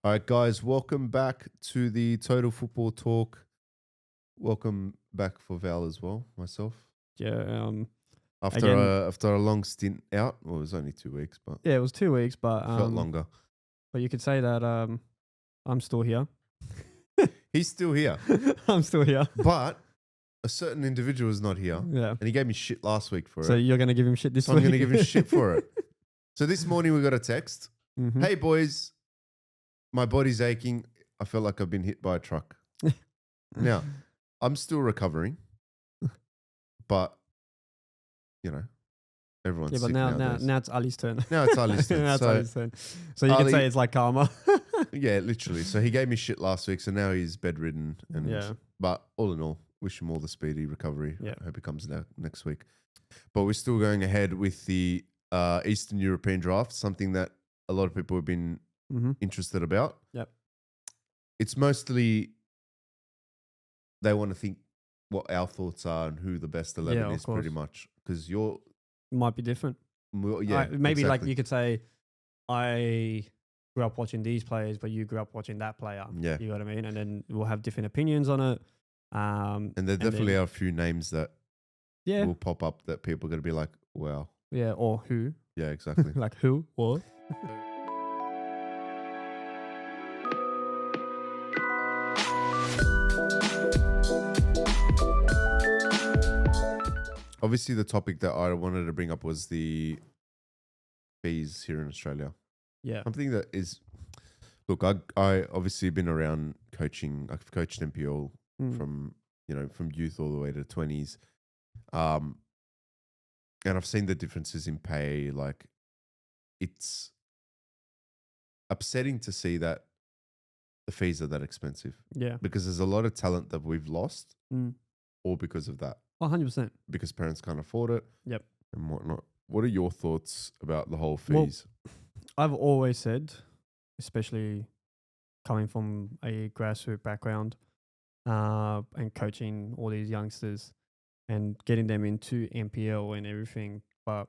All right, guys, welcome back to the Total Football Talk. Welcome back for Val as well, myself. Yeah. After Again, a long stint out, well, it was only 2 weeks, but yeah, it was 2 weeks, but felt longer. but you could say that I'm still here. He's still here, I'm still here. but a certain individual is not here, Yeah. and he gave me shit last week for So it. you're gonna give him shit this So week? I'm going to give him shit for it. So this morning we got a text. Mhm. Hey, boys, my body's aching. I feel like I've been hit by a truck. Now, I'm still recovering, but, you know, everyone's Yeah, but sick now nowadays. now it's Ali's turn. Now it's Ali's turn. Now it's So- Ali's turn. So you can Ali- say it's like karma. Yeah, literally. So he gave me shit last week, so now he's bedridden. Yeah. But all in all, wish him all the speedy recovery. Yeah. I hope he comes next week. But we're still going ahead with the Eastern European draft, something that a lot of people have been Mhm. interested about. Yep. It's mostly they want to think what our thoughts are and who the best 11 of is, pretty course. much. Because you're, Might be different. yeah, Maybe like exactly. you could say, I grew up watching these players, but you grew up watching that player. Yeah. You know what I mean? And then we'll have different opinions on it. And there definitely are a few names that Yeah. will pop up that people are going to be like, wow. Yeah. Or who? Yeah, exactly. Like who? What? Obviously, the topic that I wanted to bring up was the fees here in Australia. Yeah. Something that is, look, I obviously been around coaching. I've coached NPL Mm. from youth all the way to 20s, and I've seen the differences in pay. Like, it's upsetting to see that the fees are that expensive Yeah. because there's a lot of talent that we've lost, Mm. all because of that. 100%. Because parents can't afford it. Yep. And whatnot. What are your thoughts about the whole Well, fees? I've always said, especially coming from a grassroots background and coaching all these youngsters and getting them into NPL and everything, but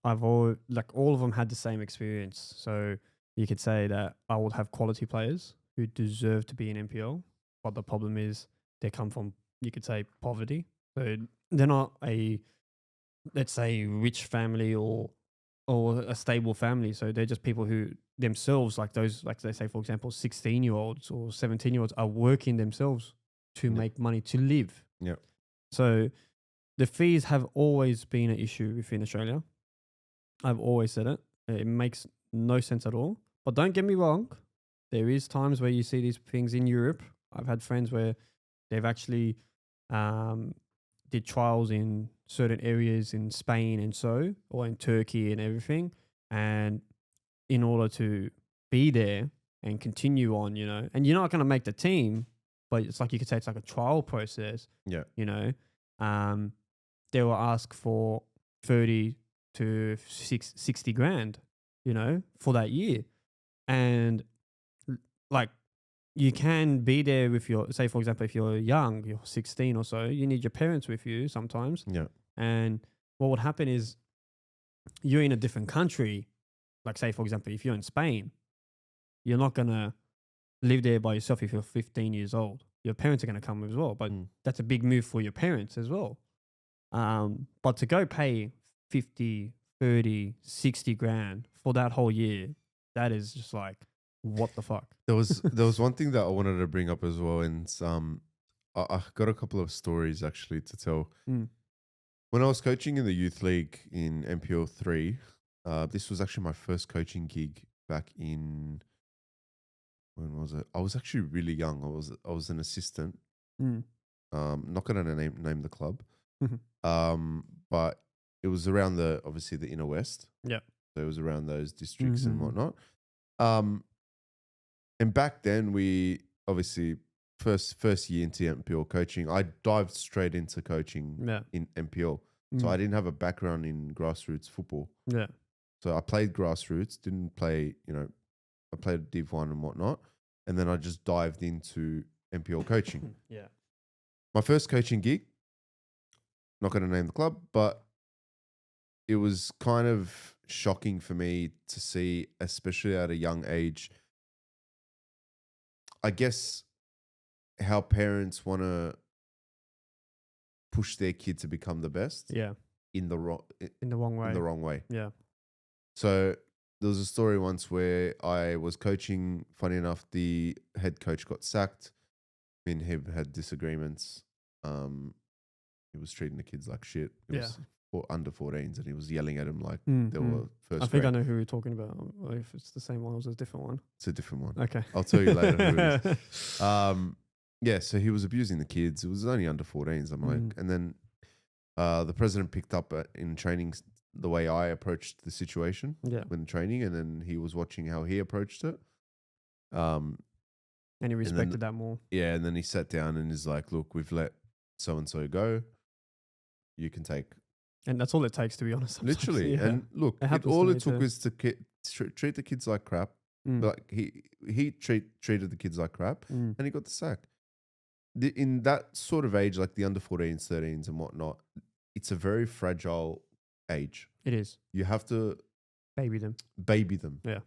all of them had the same experience. So you could say that I would have quality players who deserve to be in NPL, but the problem is they come from, you could say, poverty. So they're not let's say, rich family or a stable family. So they're just people who themselves, like those, like they say, for example, 16-year-olds or 17-year-olds are working themselves to Yeah. make money to live. Yeah. So the fees have always been an issue within Australia. I've always said it. It makes no sense at all. But don't get me wrong. There is times where you see these things in Europe. I've had friends where they've actually did trials in certain areas in Spain or in Turkey and everything. And in order to be there and continue on, and you're not going to make the team, but it's like you could say it's like a trial process. Yeah. They will ask for 30 to 60 grand, for that year. And like, you can be there with say, for example, if you're young, you're 16 or so, you need your parents with you sometimes. Yeah. And what would happen is you're in a different country. Like, say, for example, if you're in Spain, you're not going to live there by yourself if you're 15 years old. Your parents are going to come as well. But that's a big move for your parents as well. But to go pay 50, 30, 60 grand for that whole year, that is just like, what the fuck? There was one thing that I wanted to bring up as well, and I got a couple of stories actually to tell. Mm. When I was coaching in the youth league in NPL 3, this was actually my first coaching gig back in, when was it? I was actually really young. I was an assistant. Mm. Not going to name the club, Mhm. but it was around obviously the inner west. Yeah. So it was around those districts and Mhm. whatnot. And back then, we obviously first year into NPL coaching, I dived straight into coaching Yeah. in NPL. So I didn't have a background in grassroots football. Yeah. So I played grassroots, didn't play, I played Div 1 and whatnot. And then I just dived into NPL coaching. Yeah. My first coaching gig, not going to name the club, but it was kind of shocking for me to see, especially at a young age, I guess how parents want to push their kid to become the best Yeah. in the wrong In the wrong way. in the wrong way. Yeah. So there was a story once where I was coaching. Funny enough, the head coach got sacked. Me and him had disagreements. He was treating the kids like shit. It was under 14s, and he was yelling at them like they were first I think grade. I know who you're talking about. Or if it's the same one or it's a different one. It's a different one. Okay. I'll tell you later who it is. Yeah, so he was abusing the kids. It was only under 14s. I'm like, and then the president picked up in training the way I approached the situation when training, and then he was watching how he approached it. And he respected that more. Yeah, and then he sat down and is like, look, we've let so-and-so go. You can take. And that's all it takes, to be honest. Literally. Yeah. And look, all it took was to treat the kids like crap. Like he treated the kids like crap, and he got the sack. In that sort of age, like the under 14s, 13s and whatnot, it's a very fragile age. It is. You have to baby them. Yeah.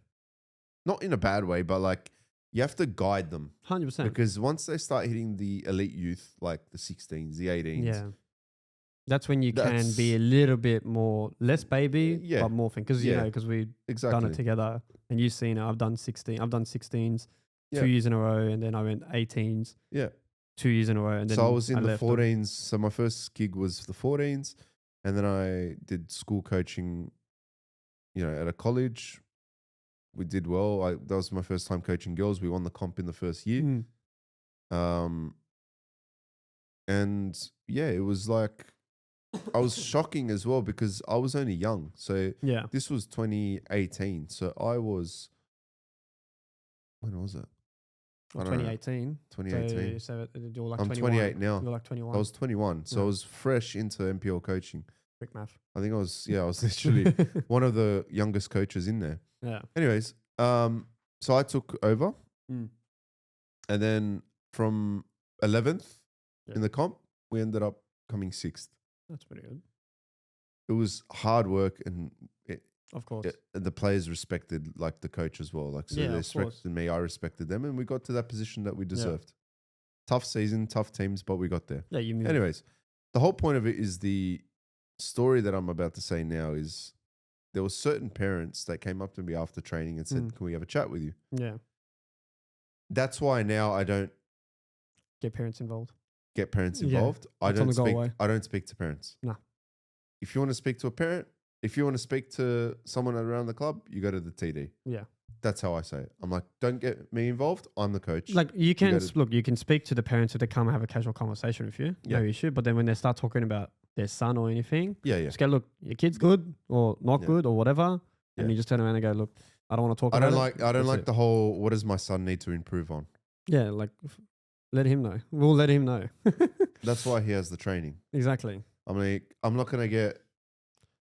Not in a bad way, but like you have to guide them. 100%. Because once they start hitting the elite youth, like the 16s, the 18s. That's when you can be a little bit less baby, but more thing. Because, because we've done it together. And you've seen it. I've done 16s 2 years in a row. And then I went 18s. Yeah. 2 years in a row. And then so I was in the 14s. So my first gig was the 14s. And then I did school coaching, at a college. We did well. That was my first time coaching girls. We won the comp in the first year. And yeah, it was like, I was shocking as well because I was only young. So this was 2018. So I was, when was it? 2018. 2018. So you're like I'm 21. 28 now. You're like 21. I was 21. So I was fresh into MPL coaching. Quick math. I think I was literally one of the youngest coaches in there. Yeah. Anyways, so I took over. And then from 11th in the comp, we ended up coming 6th. That's pretty good. It was hard work, and of course, the players respected like the coach as well. Like, so they respected me, I respected them, and we got to that position that we deserved. Tough season, tough teams, but we got there. Yeah, you moved. Anyways, the whole point of it is the story that I'm about to say now is there were certain parents that came up to me after training and said, "Can we have a chat with you?" Yeah. That's why now I don't get parents involved. I don't speak to parents. No. If you want to speak to a parent, if you want to speak to someone around the club, you go to the TD. Yeah. That's how I say it. I'm like, don't get me involved. I'm the coach. Like you can you can speak to the parents if they come and have a casual conversation with you. No issue. But then when they start talking about their son or anything, just go, look, your kid's good or not good or whatever. And you just turn around and go, look, I don't want to talk about it. I don't like the whole, what does my son need to improve on? Yeah, like let him know. We'll let him know. That's why he has the training. Exactly. I mean, I'm not going to get...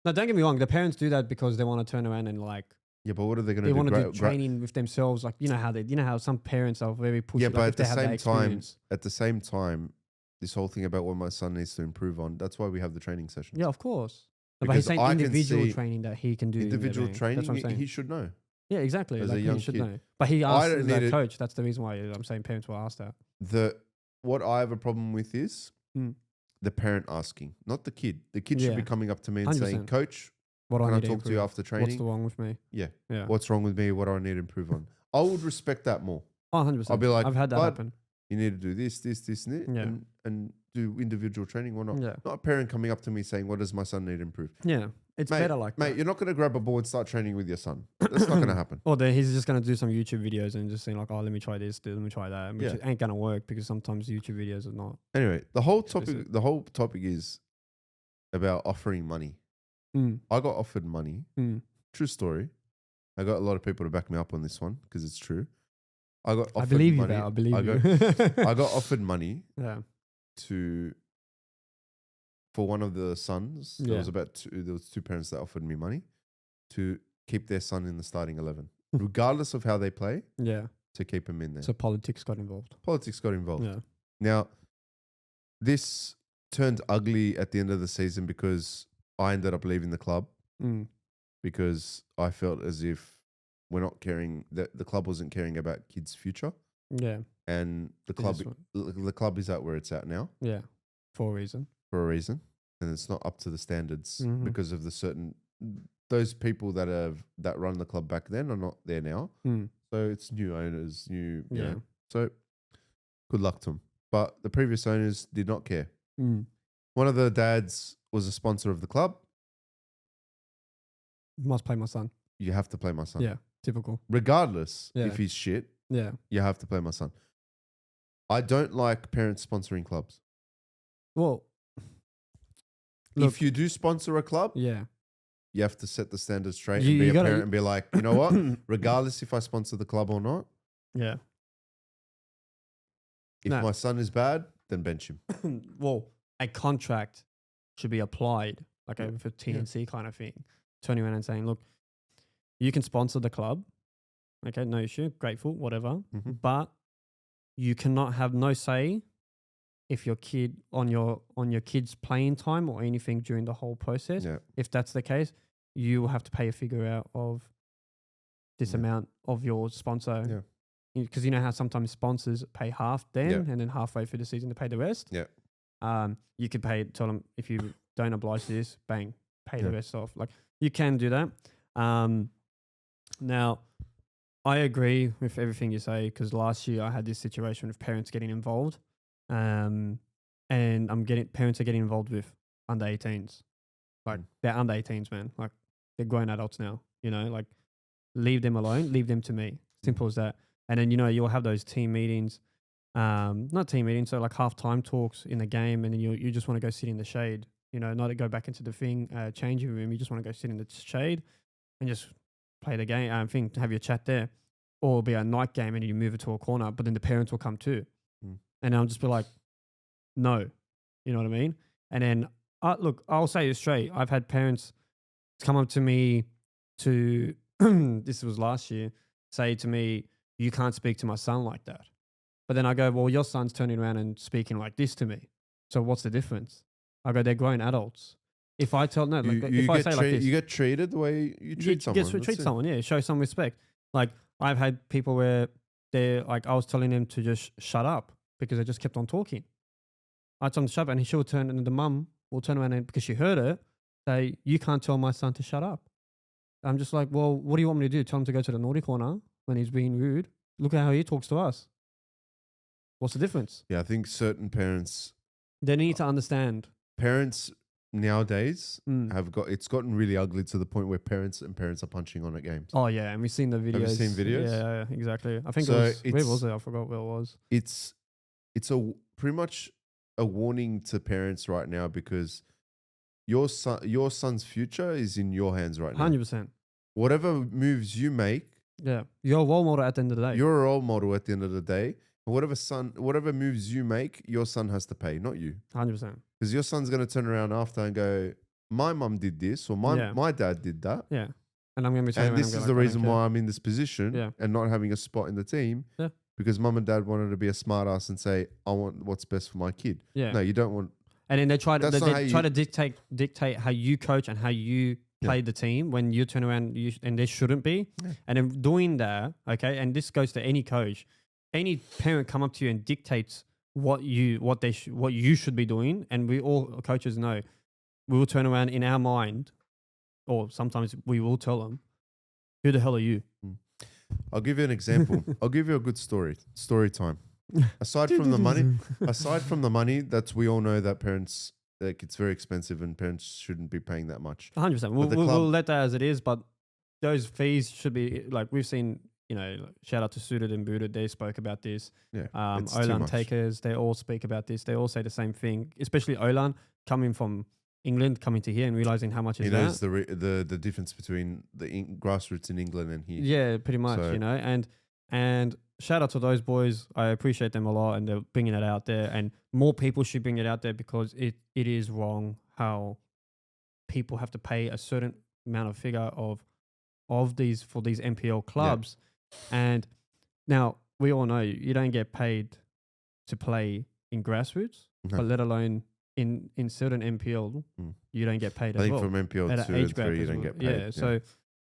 No, don't get me wrong. The parents do that because they want to turn around and like... Yeah, but what are they going to do? They do? want to do training with themselves. Like, you know how some parents are very pushy. Yeah, but like at the same time, this whole thing about what my son needs to improve on, that's why we have the training session. Yeah, of course. But he's saying individual training that he can do. Individual training, that's what I'm saying. He should know. Yeah, exactly. As a young he should kid. know. But he asked that coach. That's the reason why I'm saying parents will ask that. What I have a problem with is the parent asking, not the kid. The kid should be coming up to me and 100%. Saying, "Coach, can I talk to you after training? What's wrong with me? Yeah. What's wrong with me? What do I need to improve on?" I would respect that more. 100%. I'll be like, I've had that happen. You need to do this, and do individual training or not. Yeah. Not a parent coming up to me saying, "What does my son need to improve?" Yeah. It's better like that. Mate, you're not going to grab a ball and start training with your son. That's not going to happen. Or he's just going to do some YouTube videos and just saying like, "Oh, let me try this, let me try that," which ain't going to work because sometimes YouTube videos are not. Anyway, the whole topic is about offering money. I got offered money. True story. I got a lot of people to back me up on this one because it's true. I got offered I believe money. You, I believe you. I got offered money. Yeah. For one of the sons, there was two parents that offered me money to keep their son in the starting 11, regardless of how they play. Yeah. To keep him in there. So politics got involved. Yeah. Now, this turned ugly at the end of the season because I ended up leaving the club because I felt as if we're not caring, that the club wasn't caring about kids' future. Yeah. and the They club just want- the club is at where it's at now Yeah, for a reason. for a reason, and it's not up to the standards Mhm. because of those people that run the club back then are not there now. Mm. So it's new owners, you Yeah. know. So good luck to them. But the previous owners did not care. Mm. One of the dads was a sponsor of the club. Must play my son. You have to play my son. Yeah, typical. Regardless Yeah. if he's shit, Yeah. you have to play my son. I don't like parents sponsoring clubs. Well, look, If you do sponsor a club, yeah, you have to set the standards straight You- and be you a gotta- parent and be like, you know what? Regardless if I sponsor the club or not, yeah. if No. my son is bad, then bench him. Well, a contract should be applied, like Yeah. for TNC kind of thing. Turning around and saying, look, you can sponsor the club. Okay, no issue. Grateful, whatever. Mhm. But you cannot have no say if your kid on your kid's playing time or anything during the whole process. Yeah. If that's the case, you will have to pay a figure out of this Yeah. amount of your sponsor. Yeah. Because you know how sometimes sponsors pay half then Yeah. and then halfway through the season they pay the rest. Yeah. You could tell them if you don't oblige to this, bang, pay the Yeah. rest off. Like you can do that. Now, I agree with everything you say because last year I had this situation with parents getting involved, and parents are getting involved with under 18s. Like they're under 18s, man. Like they're grown adults now. You know, like leave them alone, leave them to me. Simple as that. And then you'll have those team meetings, not team meetings, so like halftime talks in the game, and then you just want to go sit in the shade. Not to go back into the changing room. You just want to go sit in the shade and just play the game. Have your chat there, or it'll be a night game and you move it to a corner. But then the parents will come too, and I'll just be like, no, you know what I mean. And then look, I'll say it straight. I've had parents come up to me this was last year, say to me, you can't speak to my son like that. But then I go, well, your son's turning around and speaking like this to me. So what's the difference? I go, they're grown adults. If I tell no, like if I say like this, you get treated the way you treat someone. Treat someone, yeah, show some respect. Like I've had people where they're like, I was telling them to just shut up because they just kept on talking. I told them to shut up, and she'll turn, and the mum will turn around and because she heard it, say, you can't tell my son to shut up. I'm just like, well, what do you want me to do? Tell him to go to the naughty corner when he's being rude? Look at how he talks to us. What's the difference? Yeah, I think certain parents They need to understand. Parents nowadays it's gotten really ugly to the point where parents are punching on at games. Oh yeah, and we've seen the videos. Have you seen videos? Yeah, exactly. I think So where was it? I forgot where it was. It's pretty much a warning to parents right now because your son's future is in your hands right now. 100%. Whatever moves you make, yeah, you're a role model at the end of the day. You're a role model at the end of the day. And whatever moves you make, your son has to pay, not you. 100%. Because your son's going to turn around after and go, my mum did this or my dad did that. Yeah. And I'm going to be telling and this is the reason why I'm in this position Yeah. and not having a spot in the team. Yeah. Because mum and dad wanted to be a smart ass and say, I want what's best for my kid. Yeah. No, you don't want. And then they try That's not how to you- dictate how you coach and how you play the team when you turn around and there shouldn't be. Yeah. And then doing that, okay, and this goes to any coach, any parent come up to you and dictates what you should be doing, and we all coaches know, we will turn around in our mind, or sometimes we will tell them, who the hell are you? I'll give you an example. I'll give you a good story time. Aside from the money, we all know that parents, like, it's very expensive and parents shouldn't be paying that much. 100%. We'll let that as it is, but those fees should be, like we've seen, shout out to Suited and Booted, they spoke about this. Yeah, it's too Olan much. takers, they all speak about this. They all say the same thing, especially Olan coming from England, coming to here and realizing how much He is knows that. the difference between the grassroots in England and here. Yeah, pretty much, So- and shout out to those boys. I appreciate them a lot, and they're bringing it out there, and more people should bring it out there because it is wrong how people have to pay a certain amount of figure of these for these NPL clubs. And now we all know you don't get paid to play in grassroots, No. but let alone in certain NPL, you don't get paid I as think well. from NPL At 2 an age and gap 3, you as don't well. get paid. Yeah, so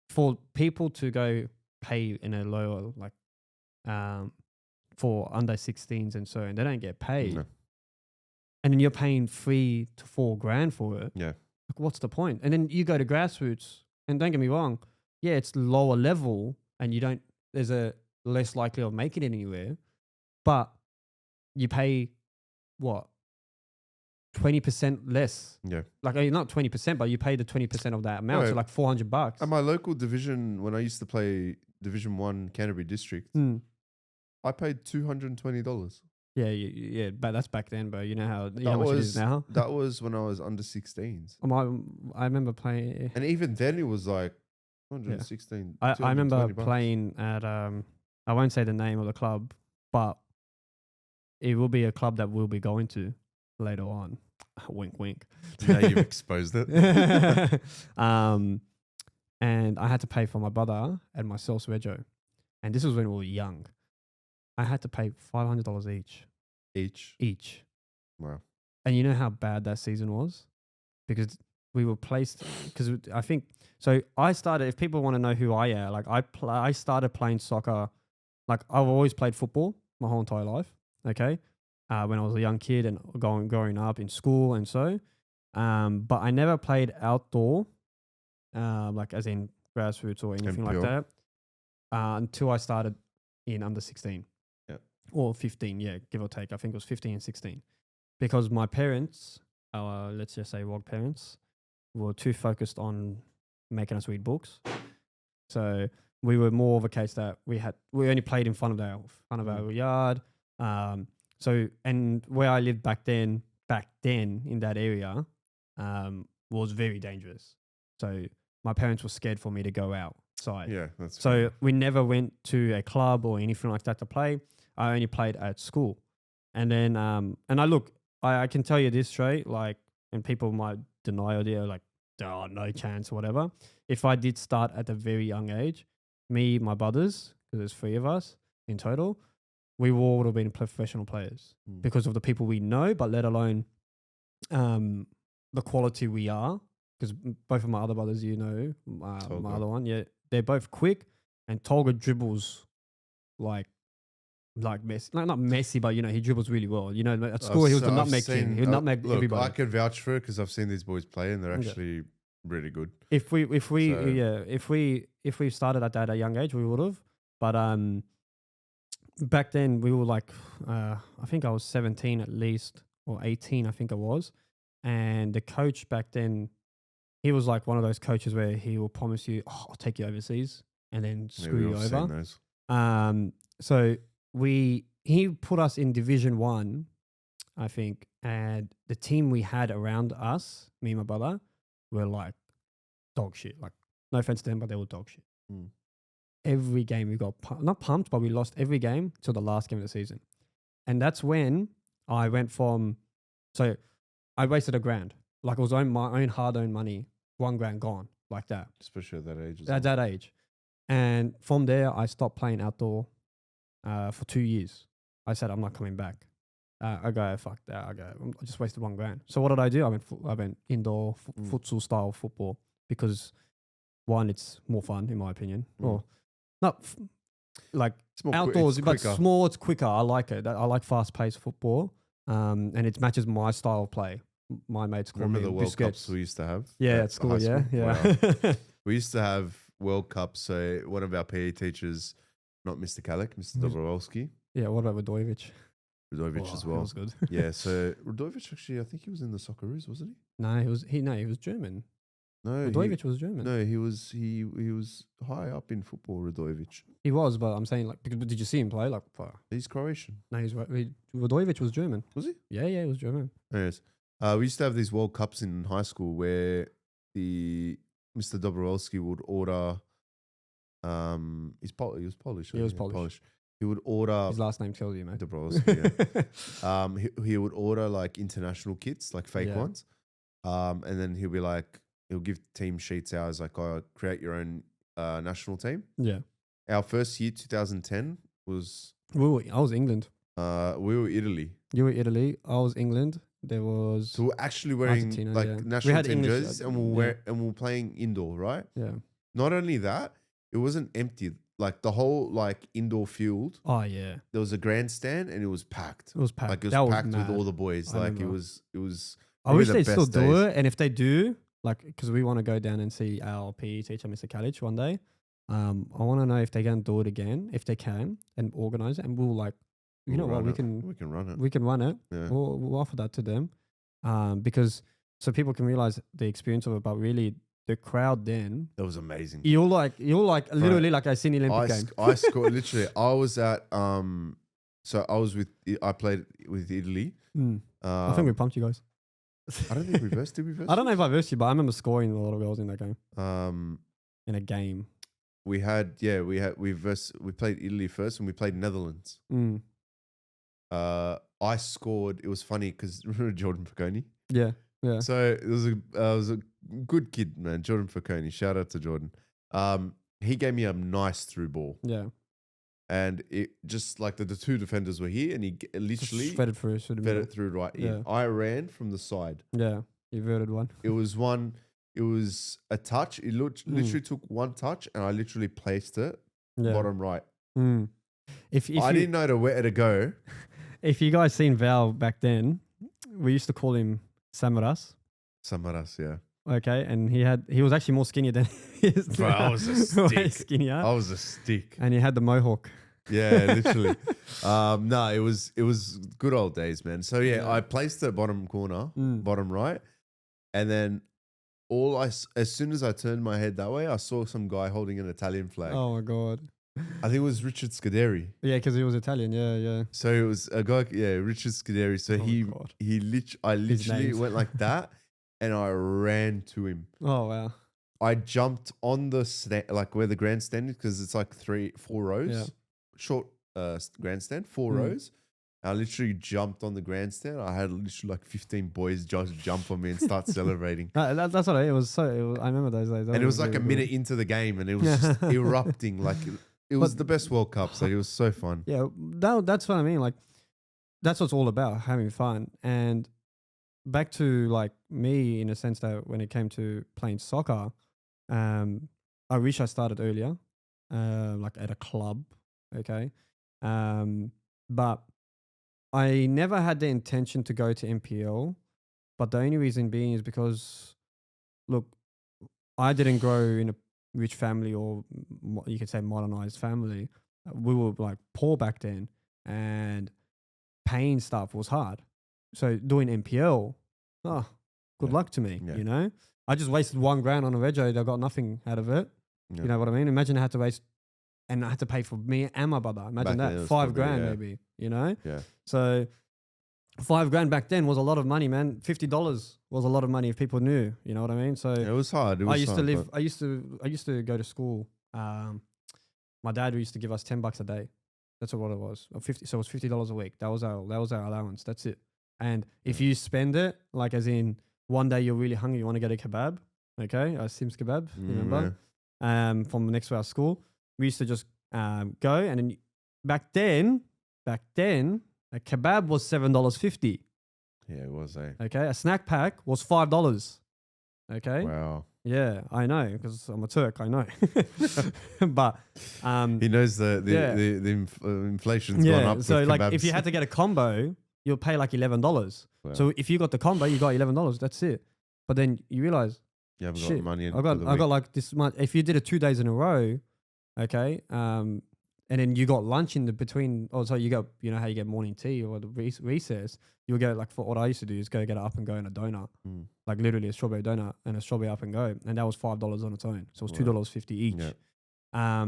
for people to go pay in a lower, like, for under 16s and so, and they don't get paid. No. And then you're paying $3 to $4 grand for it. Yeah. Like, what's the point? And then you go to grassroots, and don't get me wrong, yeah, it's lower level, and there's a less likely of making it anywhere, but you pay what? 20% less. Yeah. Like, not 20%, but you pay the 20% of that amount. No, so like $400. At my local division, when I used to play Division 1 Canterbury District, I paid $220. Yeah, but that's back then, bro. You know how much it is now? That was when I was under 16s. I remember playing. And even then it was like 116. I remember $220. playing at, I won't say the name of the club, but it will be a club that we'll be going to later on. Wink, wink. Now you've exposed it. And I had to pay for my brother and myself, Rego. And this was when we were young. I had to pay $500 each. Wow. And you know how bad that season was? Because we were placed, because I think, so I started, if people want to know who I am, like I started playing soccer, like I've always played football my whole entire life, okay? When I was a young kid and growing up in school and so. But I never played outdoor, like as in grassroots or anything like that, until I started in under 16. Or 15, yeah, give or take. I think it was 15 and 16. Because my parents, our, let's just say WOG parents, were too focused on making us read books. So we were more of a case that we only played in front of our yard. So, and where I lived back then in that area, was very dangerous. So my parents were scared for me to go outside. Yeah, that's so we never went to a club or anything like that to play. I only played at school. And then, I can tell you this straight, like, and people might deny or like, oh, no chance or whatever. If I did start at a very young age, me, my brothers, because there's 3 of us in total, we all would have been professional players because of the people we know, but let alone the quality we are. Because both of my other brothers, my other one, yeah, they're both quick, and Tolga dribbles like Messi, not Messi, but he dribbles really well. At school he was the nutmeg king. He would nutmeg everybody. I can vouch for it because I've seen these boys play, and they're actually really good. If we started at that young age, we would have. But back then we were like, I think I was 17 at least, or 18, I think I was. And the coach back then, he was like one of those coaches where he will promise you, I'll take you overseas, and then screw you over. So he put us in Division 1, I think, and the team we had around us, me and my brother, were like dog shit. Like, no offense to them, but they were dog shit. Every game we got not pumped, but we lost every game till the last game of the season. And that's when I went from, so I wasted $1 grand. Like, it was my own hard-earned money, $1 grand gone, like that. Especially at that age. At that age. And from there, I stopped playing outdoor for 2 years. I said, I'm not coming back. I go, fuck that. I just wasted $1 grand. So what did I do? I went indoor futsal style football because, one, it's more fun in my opinion. Or not like outdoors, but small. It's quicker. I like it. I like fast paced football, and it matches my style of play. My mates call Remember me the World Biscuits. Cups we used to have? Yeah, at school. Yeah. Wow. We used to have World Cups. So one of our PE teachers, not Mr. Kalik, Mr. Dobrowski. Yeah, what about Radojevic? Radojevic as well. That was good. Yeah, so Radojevic actually, I think he was in the Socceroos, wasn't he? No, he was German. No, Radojevic was German. No, he was high up in football. Radojevic. He was, but I'm saying, like, did you see him play? Like, he's Croatian. No, Radojevic was German. Was he? Yeah, he was German. Anyways, we used to have these World Cups in high school where Mr. Dobrowski would order. He was Polish. He was Polish. He would order. His last name tells you, mate. Dobrowski. Yeah. He would order like international kits, like fake ones. And then he'll be like, he'll give team sheets out as like, create your own national team. Yeah. Our first year, 2010, was. I was England. We were Italy. You were Italy. I was England. There was. So we're actually wearing national team English, jerseys, and we're playing indoor, right? Yeah. Not only that, it wasn't empty. like the whole like indoor field. Oh yeah, There was a grandstand and it was packed. it was packed. Like it was That packed mad. with all the boys. I Like remember. it was I probably wish the they still best do days. it, and if they do, like, because we want to go down and see our PE teacher, Mr. Kalic, one day. I want to know if they can do it again, if they can, and organize it, and we'll like, you know what, we can run it. we can run it. Yeah. We'll offer that to them, because so people can realize the experience of it. But really, the crowd then That was amazing. you're like literally like a Sydney Olympic game. I scored literally. I was at so I played with Italy. I think we pumped you guys. I don't think we versed. Did we verse? I don't know if I versed you, but I remember scoring a lot of goals in that game. In a game. We played Italy first and we played Netherlands. I scored. It was funny because remember Jordan Falcone? Yeah. Yeah. So it was a good kid, man. Jordan Falcone. Shout out to Jordan. He gave me a nice through ball. Yeah. And it just like the two defenders were here and he literally fed it through right in. Yeah. I ran from the side. Yeah. You verted one. It was a touch. It literally took one touch and I literally placed it bottom right. If I didn't know where to go. If you guys seen Val back then, we used to call him Samaras. Samaras, yeah. Okay, and he was actually more skinny than he is Bro, now. I was a stick. Skinnier. I was a stick. And he had the mohawk. Yeah, literally. No, it was good old days, man. So yeah, I placed it bottom corner, bottom right, and then as soon as I turned my head that way, I saw some guy holding an Italian flag. Oh my god. I think it was Richard Scuderi. Yeah, because he was Italian. Yeah, yeah. So it was a guy, Richard Scuderi. So I literally went like that, and I ran to him. Oh wow. I jumped on the like where the grandstand is because it's like 3-4 rows, short grandstand, 4 rows. I literally jumped on the grandstand. I had literally like 15 boys just jump on me and start celebrating. That's what it was. I remember those days. And it was like a minute into the game, and it was just erupting. Like it was the best World Cup, so it was so fun. Yeah, that's what I mean. Like that's what it's all about, having fun. And back to like me, in a sense that when it came to playing soccer, I wish I started earlier, like at a club. Okay, but I never had the intention to go to MPL, but the only reason being is because, look, I didn't grow in a rich family, or you could say modernized family. We were like poor back then, and paying stuff was hard. So doing MPL, good luck to me, you know? I just wasted $1,000 on a rego. I got nothing out of it. Yeah. You know what I mean? Imagine I had to waste, and I had to pay for me and my brother. Imagine back that, $5,000 maybe, you know? Yeah. So $5,000 back then was a lot of money, man. $50 was a lot of money if people knew, you know what I mean? So it was hard. I used to go to school. My dad used to give us $10 a day. That's what it was. So it was $50 a week. That was our allowance. That's it. And if you spend it, like as in one day you're really hungry, you want to get a kebab, okay? Sim's kebab, remember? From next to our school. We used to just go, and then back then, a kebab was $7.50. Yeah, it was. Okay, a snack pack was $5. Okay. Wow. Yeah, I know, because I'm a Turk. I know. But he knows the inflation's gone up. So like, kebabs. if you had to get a combo, you'll pay like $11. Wow. So if you got the combo, you got $11. That's it. But then you realize, you haven't got money. I got like this much. If you did it 2 days in a row, okay, and then you got lunch in the between. Oh, so you got, you know how you get morning tea or the recess. You would go, like, for what I used to do is go get an up and go and a donut, like literally a strawberry donut and a strawberry up and go, and that was $5 on its own. So it was $2.50 each. Yeah.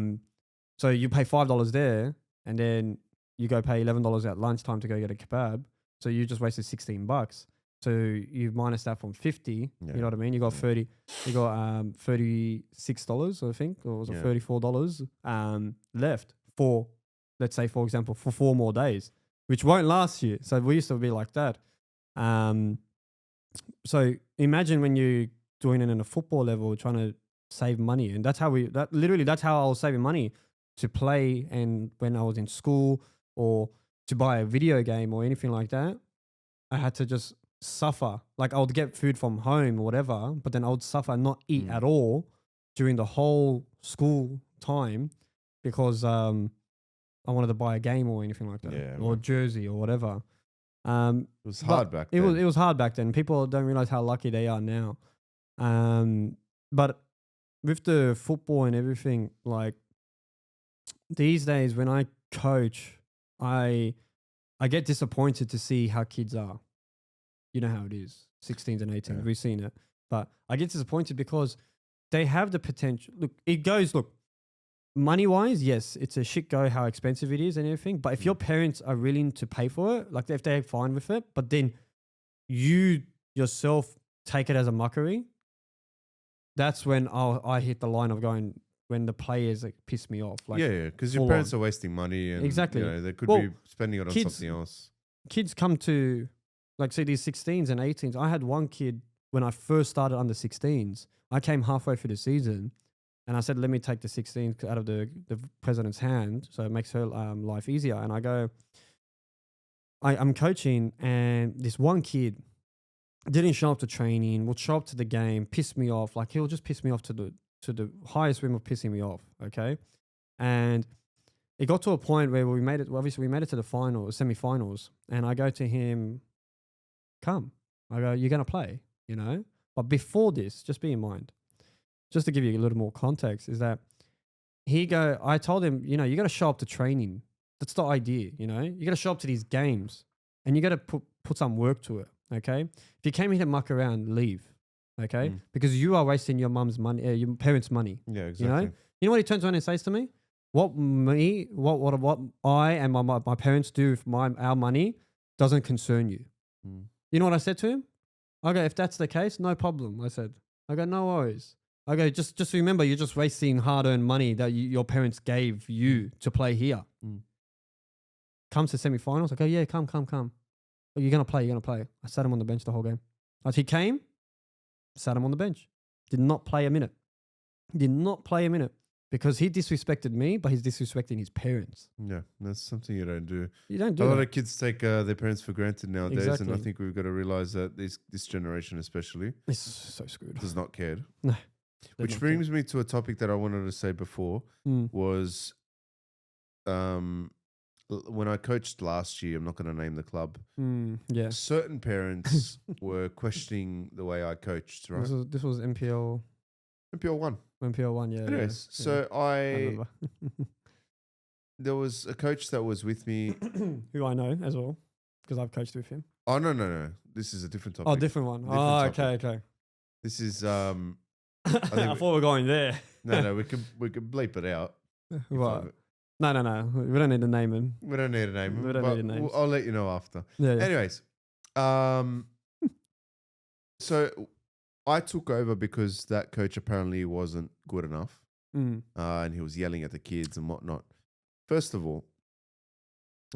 So you pay $5 there, and then you go pay $11 at lunchtime to go get a kebab. So you just wasted $16. So you minus that from 50. You know what I mean? You got 30. You got $36, I think, or was it $34 left for, let's say, for example, for 4 more days, which won't last you. So we used to be like that. So imagine when you're doing it in a football level, trying to save money, and that's how I was saving money to play. And when I was in school or to buy a video game or anything like that, I had to just suffer. Like, I would get food from home or whatever, but then I would suffer and not eat at all during the whole school time. because I wanted to buy a game or anything like that, Yeah, or man. jersey or whatever. It was But hard back then. It was hard back then. People don't realize how lucky they are now. But with the football and everything, like these days when I coach, I get disappointed to see how kids are. You know how it is, 16s and 18s. Yeah. We've seen it, but I get disappointed because they have the potential. Look, money wise, yes, it's a shit go how expensive it is and everything. But if your parents are willing to pay for it, like if they're fine with it, but then you yourself take it as a mockery, that's when I hit the line of going, when the players like, piss me off. Like, yeah, because your full parents on. are wasting money and Exactly. they could Well, be spending it on kids- something else. Kids come to, like, say these 16s and 18s. I had one kid when I first started under 16s. I came halfway through the season and I said, let me take the 16s out of the president's hand so it makes her life easier. And I go, I'm coaching, and this one kid didn't show up to training, would show up to the game, piss me off. Like, he'll just piss me off to the highest whim of pissing me off. Okay. And it got to a point where we made it. Obviously, we made it to the semi-finals, and I go to him, "Come." I go, "You're gonna play, you know." But before this, just be in mind, just to give you a little more context, is that I told him, you got to show up to training. That's the idea, You got to show up to these games, and you got to put some work to it. Okay. If you came here to muck around, leave. Okay, because you are wasting your mum's money, your parents' money. Yeah, exactly. You know what he turns around and says to me? What I and my parents do with our money doesn't concern you. You know what I said to him? I go, if that's the case, no problem. I said, no worries. I go, just remember, you're just wasting hard-earned money that your parents gave you to play here. Comes to semi-finals. I go, yeah, come. Oh, you're gonna play. I sat him on the bench the whole game. As he came, sat him on the bench. Did not play a minute. Because he disrespected me, but he's disrespecting his parents. Yeah, that's something you don't do. You don't do A that. lot of kids take their parents for granted nowadays, Exactly. and I think we've got to realize that this generation especially It's so screwed. does not care. No. Which brings me to a topic that I wanted to say before was when I coached last year, I'm not going to name the club. Yeah. Certain parents were questioning the way I coached, right? This was MPL. MPL 1. MPL 1, yeah. Anyways, yeah. so I remember. there was a coach that was with me. Who I know as well, because I've coached with him. Oh, no. This is a different topic. Oh, different one. Okay. This is I thought we were going there. no, we can bleep it out. What? No. We don't need to name him. We don't need to name him. We don't need to name. I'll let you know after. Yeah. Anyways, so I took over because that coach apparently wasn't good enough, and he was yelling at the kids and whatnot. First of all,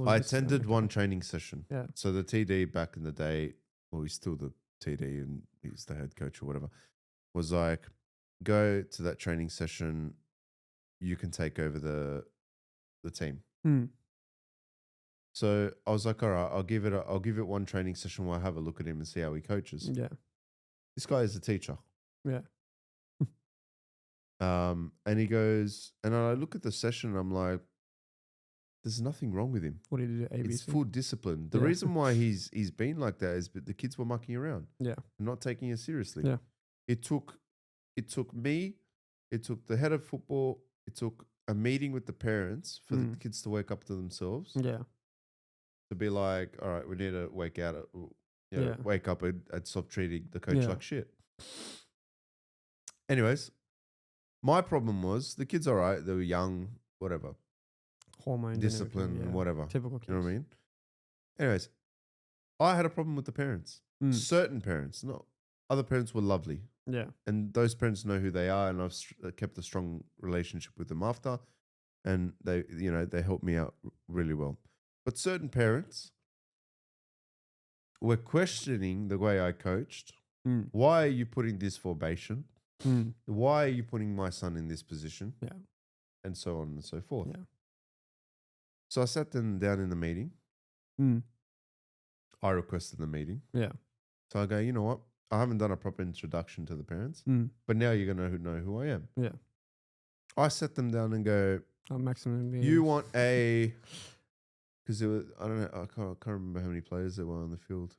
I attended one training session. Yeah. So the TD back in the day, well, he's still the TD and he's the head coach or whatever, was like, go to that training session. You can take over the team. So I was like, all right, I'll give it one training session where I have a look at him and see how he coaches. Yeah. This guy is a teacher. Yeah. And he goes, and I look at the session and I'm like, there's nothing wrong with him. What did he do? ABC? It's full discipline. The reason why he's been like that is the kids were mucking around. Yeah. And not taking it seriously. Yeah. It took me, it took the head of football, it took a meeting with the parents for the kids to wake up to themselves. Yeah. To be like, all right, we need to wake up and stop treating the coach like shit. Anyways, my problem was the kids, all right, they were young, whatever. Hormones, discipline and whatever. Typical kids. You know what I mean? Anyways, I had a problem with the parents. Certain parents, not other parents were lovely. Yeah. And those parents know who they are, and I've kept a strong relationship with them after, and they helped me out really well. But certain parents were questioning the way I coached. Why are you putting this formation? Why are you putting my son in this position? Yeah. And so on and so forth. Yeah. So I sat them down in the meeting. I requested the meeting. Yeah. So I go, you know what? I haven't done a proper introduction to the parents, but now you're going to know who I am. Yeah. I sat them down and go, Maximum. You want a, because there was, I don't know, I can't remember how many players there were on the field.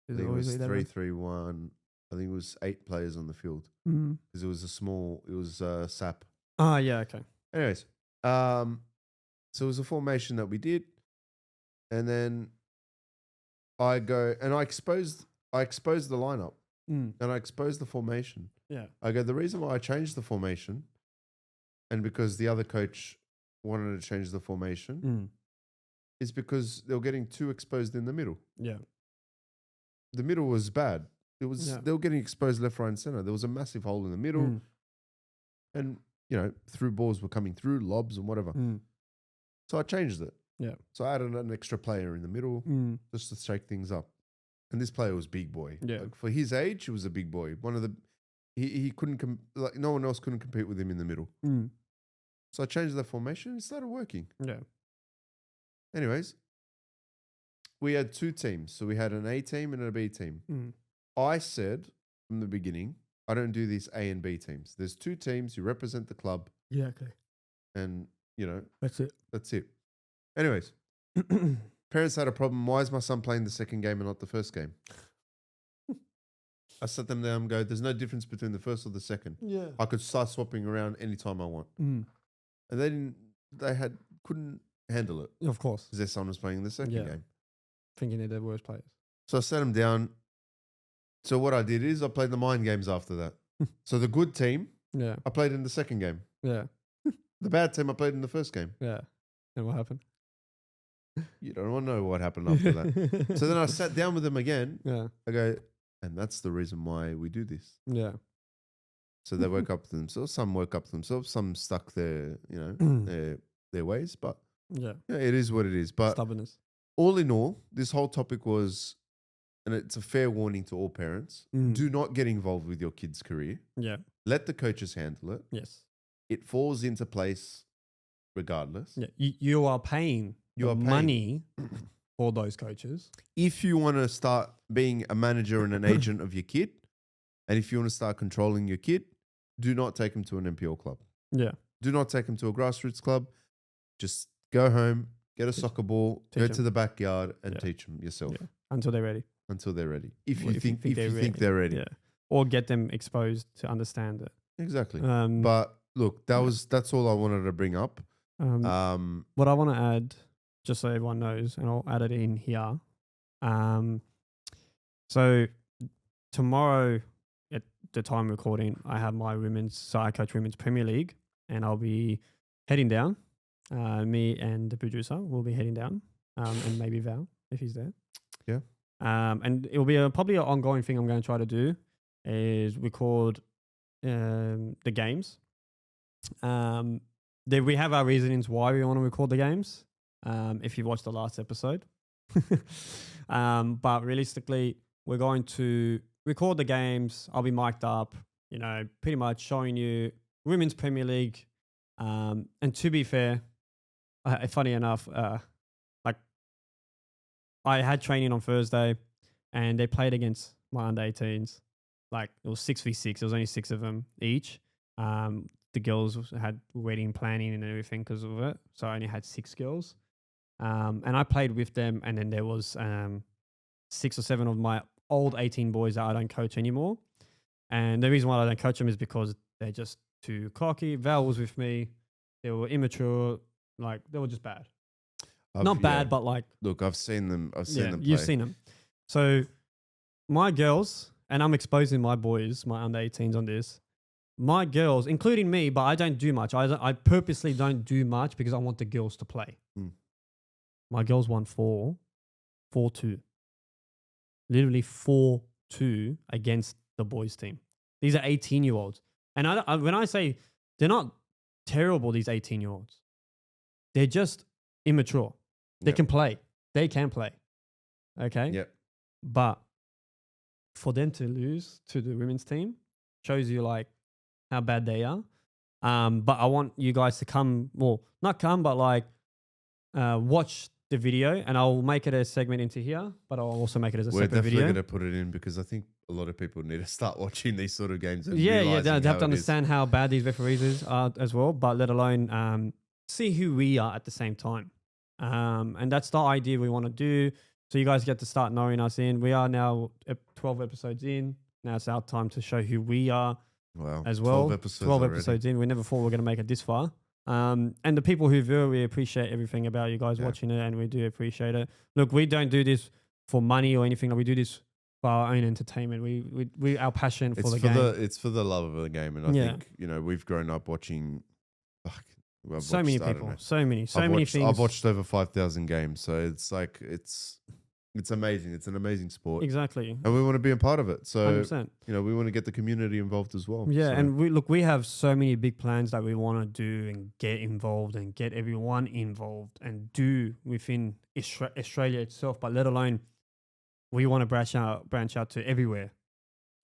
I Is think it always was 11? 3-3-1. I think it was 8 players on the field Mm. because it was SAP. Ah, yeah, okay. Anyways, so it was a formation that we did, and then I go and I exposed the lineup and I exposed the formation. Yeah. I go, the reason why I changed the formation, and because the other coach wanted to change the formation, is because they were getting too exposed in the middle. Yeah. The middle was bad. They were getting exposed left, right, and center. There was a massive hole in the middle, and through balls were coming through, lobs and whatever. So I changed it. Yeah. So I added an extra player in the middle just to shake things up. And this player was big boy. Yeah. Like for his age, he was a big boy. He couldn't like no one else couldn't compete with him in the middle. So I changed the formation and it started working. Yeah. Anyways, we had 2 teams. So we had an A team and a B team. I said from the beginning, I don't do these A and B teams. There's 2 teams. You represent the club. Yeah, okay. And, That's it. Anyways, parents had a problem. Why is my son playing the second game and not the first game? I sat them down and go, there's no difference between the first or the second. Yeah. I could start swapping around anytime I want. And couldn't handle it Of course. because their son was playing the second game. Thinking they're the worst players. So I sat them down. So what I did is I played the mind games after that. So the good team, I played in the second game. Yeah. The bad team, I played in the first game. Yeah. And what happened? You don't want to know what happened after that. So then I sat down with them again. Yeah. I go, and that's the reason why we do this. Yeah. So they woke up to themselves. Some woke up to themselves. Some stuck their ways. But it is what it is. But stubbornness. All in all, this whole topic was, and it's a fair warning to all parents, do not get involved with your kid's career. Yeah. Let the coaches handle it. Yes. It falls into place regardless. Yeah. You are paying money for those coaches. If you want to start being a manager and an agent of your kid, and if you want to start controlling your kid, do not take him to an NPL club. Yeah. Do not take him to a grassroots club. Just go home, get a soccer ball, go to the backyard and teach them yourself. Yeah. Until they're ready. If you think they're ready. Yeah. Or get them exposed to understand it. Exactly. But look, that's all I wanted to bring up. What I want to add, just so everyone knows, and I'll add it in here. So tomorrow at the time recording, I have my I coach women's Premier League, and I'll be heading down. Me and the producer will be heading down, and maybe Val if he's there. Yeah. And it will be probably an ongoing thing I'm going to try to do is record the games. We have our reasonings why we want to record the games. If you watched the last episode, but realistically, we're going to record the games. I'll be mic'd up, pretty much showing you Women's Premier League. And to be fair, funny enough, I had training on Thursday, and they played against my under 18s. Like it was 6v6. There was only 6 of them each. The girls had wedding planning and everything because of it. So I only had 6 girls. And I played with them. And then there was 6 or 7 of my old 18 boys that I don't coach anymore. And the reason why I don't coach them is because they're just too cocky. Val was with me. They were immature. Like they were just bad. Not bad, but like... Look, I've seen them. I've seen them play. You've seen them. So my girls, and I'm exposing my boys, my under 18s on this. My girls, including me, but I don't do much. I purposely don't do much because I want the girls to play. My girls won 4-2. Literally 4-2 against the boys team. These are 18-year-olds. And when I say they're not terrible, these 18-year-olds, they're just immature. They can play. They can play. Okay? Yep. But for them to lose to the women's team shows you like how bad they are. But I want you guys to come, well, not come, but like watch the video, and I'll make it a segment into here, but I'll also make it as a We're separate definitely video. going to put it in because I think a lot of people need to start watching these sort of games and Yeah, realizing they have to how it is. understand how bad these referees are as well, but let alone see who we are at the same time. And that's the idea we want to do. So you guys get to start knowing us in. We are now 12 episodes in. Now it's our time to show who we are Wow, as well. 12 episodes 12 already. episodes in. We never thought we were going to make it this far. And the people who view, we appreciate everything about you guys Yeah. watching it, and we do appreciate it. Look, we don't do this for money or anything. Like, we do this for our own entertainment. We our passion for the game. It's for the love of the game, and I think we've grown up watching. So many people, so many things. I've watched over 5,000 games, so it's like it's amazing. It's an amazing sport, Exactly, and we want to be a part of it. So 100%. we want to get the community involved as well. Yeah, so. and we have so many big plans that we want to do and get involved and get everyone involved and do within Australia itself, but let alone we want to branch out to everywhere,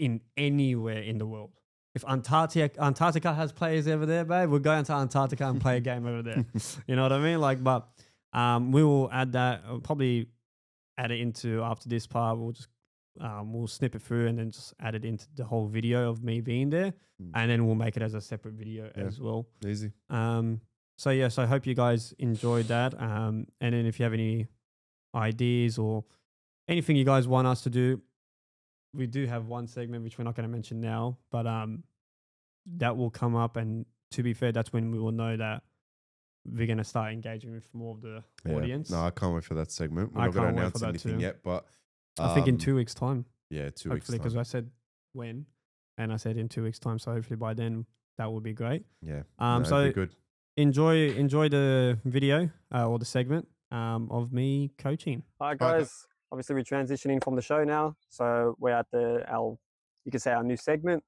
in anywhere in the world. If Antarctica has players over there, babe, we'll go into Antarctica and play a game over there. You know what I mean? Like, but we will add that. I'll probably add it into after this part. We'll just we'll snip it through and then just add it into the whole video of me being there, and then we'll make it as a separate video as well. Easy. So yeah, so I hope you guys enjoyed that. And then if you have any ideas or anything you guys want us to do, we do have one segment which we're not going to mention now, but that will come up, and to be fair, that's when we will know that we're going to start engaging with more of the audience. No, I can't wait for that segment. We're I not going can't to wait for announce that anything too. yet, but I think in 2 weeks' time. Yeah, 2 weeks Hopefully, because I said when, and I said in 2 weeks' time, so hopefully by then that will be great. Yeah. So it'd be good. enjoy the video or the segment of me coaching. All right, guys. Obviously, we're transitioning from the show now, so we're at you could say our new segment,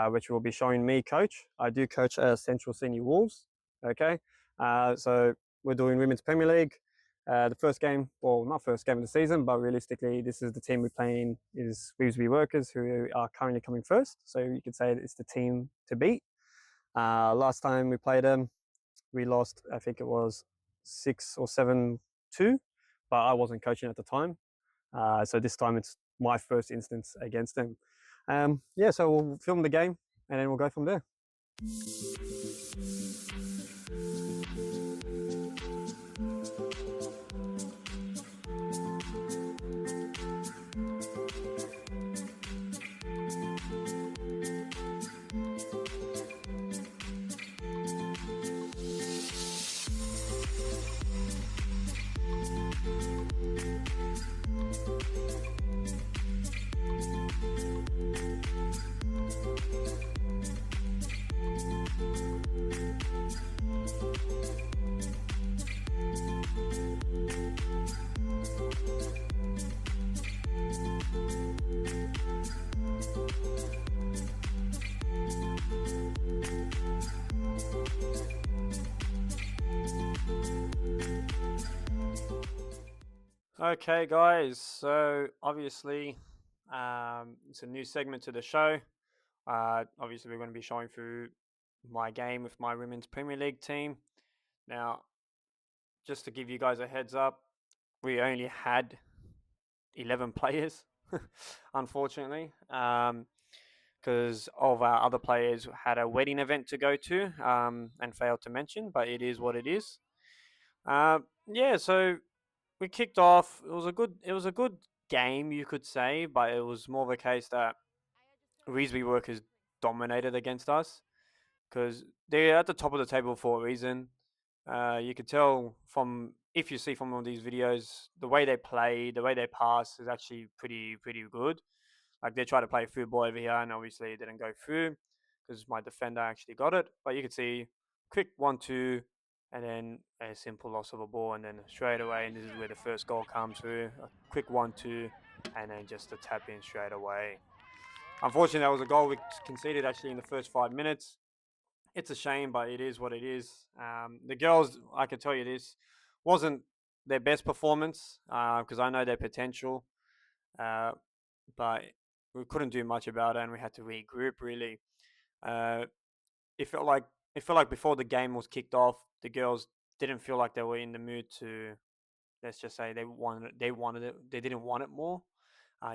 which will be showing me coach. I do coach Central Sydney Wolves. Okay, so we're doing Women's Premier League. The first game, well, not first game of the season, but realistically, this is the team we're playing is Shrewsbury Workers, who are currently coming first. So you could say it's the team to beat. Last time we played them, we lost. I think it was 6 or 7-2, but I wasn't coaching at the time. So this time it's my first instance against them. So we'll film the game and then we'll go from there. Okay, guys, so obviously it's a new segment to the show. Obviously, we're going to be showing through my game with my Women's Premier League team. Now, just to give you guys a heads up, we only had 11 players, unfortunately, because all of our other players had a wedding event to go to and failed to mention, but it is what it is. So we kicked off. It was a good game, you could say, but it was more of a case that Shrewsbury Workers dominated against us because they're at the top of the table for a reason. You could tell if you see from all these videos, the way they play, the way they pass is actually pretty good. Like, they tried to play through ball over here, and obviously it didn't go through because my defender actually got it. But you could see quick 1-2. And then a simple loss of a ball, and then straight away, and this is where the first goal comes through. A quick 1-2, and then just a tap in straight away. Unfortunately, that was a goal we conceded actually in the first 5 minutes. It's a shame, but it is what it is. The girls, I can tell you this, wasn't their best performance because I know their potential, but we couldn't do much about it, and we had to regroup really. It felt like before the game was kicked off, the girls didn't feel like they were in the mood to let's just say they wanted it, they didn't want it more.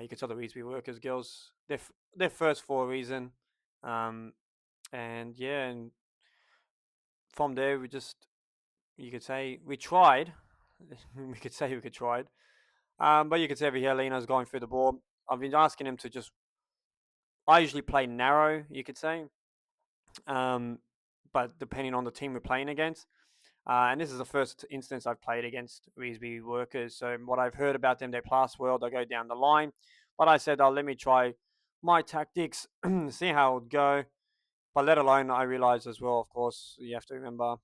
You could tell the Reesby workers girls they're first for a reason, um, and yeah, and from there we just you could say we tried. We could say we could tried, but you could say over here Lino's going through the ball. I've been asking him to just. I usually play narrow, you could say, um, but depending on the team we're playing against. And this is the first instance I've played against Reesby workers. So what I've heard about them, they pass well, they go down the line. But I said, oh, let me try my tactics, see how it would go. But let alone, I realized as well, of course, you have to remember,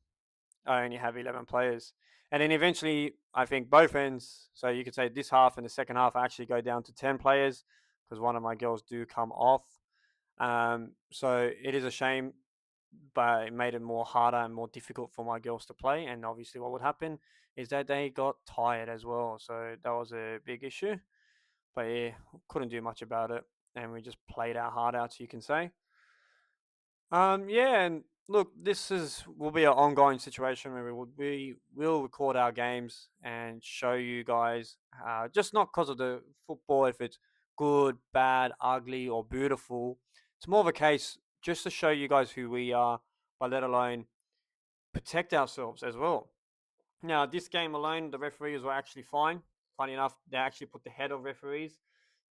I only have 11 players. And then eventually, I think both ends, so you could say this half and the second half, I actually go down to 10 players because one of my girls do come off. So it is a shame, but it made it more harder and more difficult for my girls to play. And obviously, what would happen is that they got tired as well. So that was a big issue. But yeah, couldn't do much about it, and we just played our heart out, so you can say. Yeah, and look, this is will be an ongoing situation where we will record our games and show you guys, just not because of the football, if it's good, bad, ugly, or beautiful. It's more of a case just to show you guys who we are, but let alone protect ourselves as well. Now, this game alone, the referees were actually fine. Funny enough, they actually put the head of referees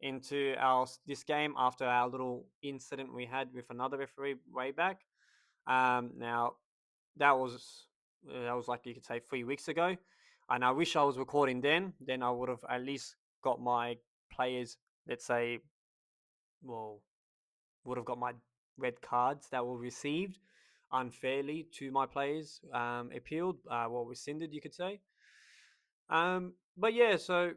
into our this game after our little incident we had with another referee way back. Now that was like you could say 3 weeks ago, and I wish I was recording then. Then I would have at least got my players, let's say, well, would have got my red cards that were received unfairly to my players appealed, well, rescinded, you could say. But yeah, so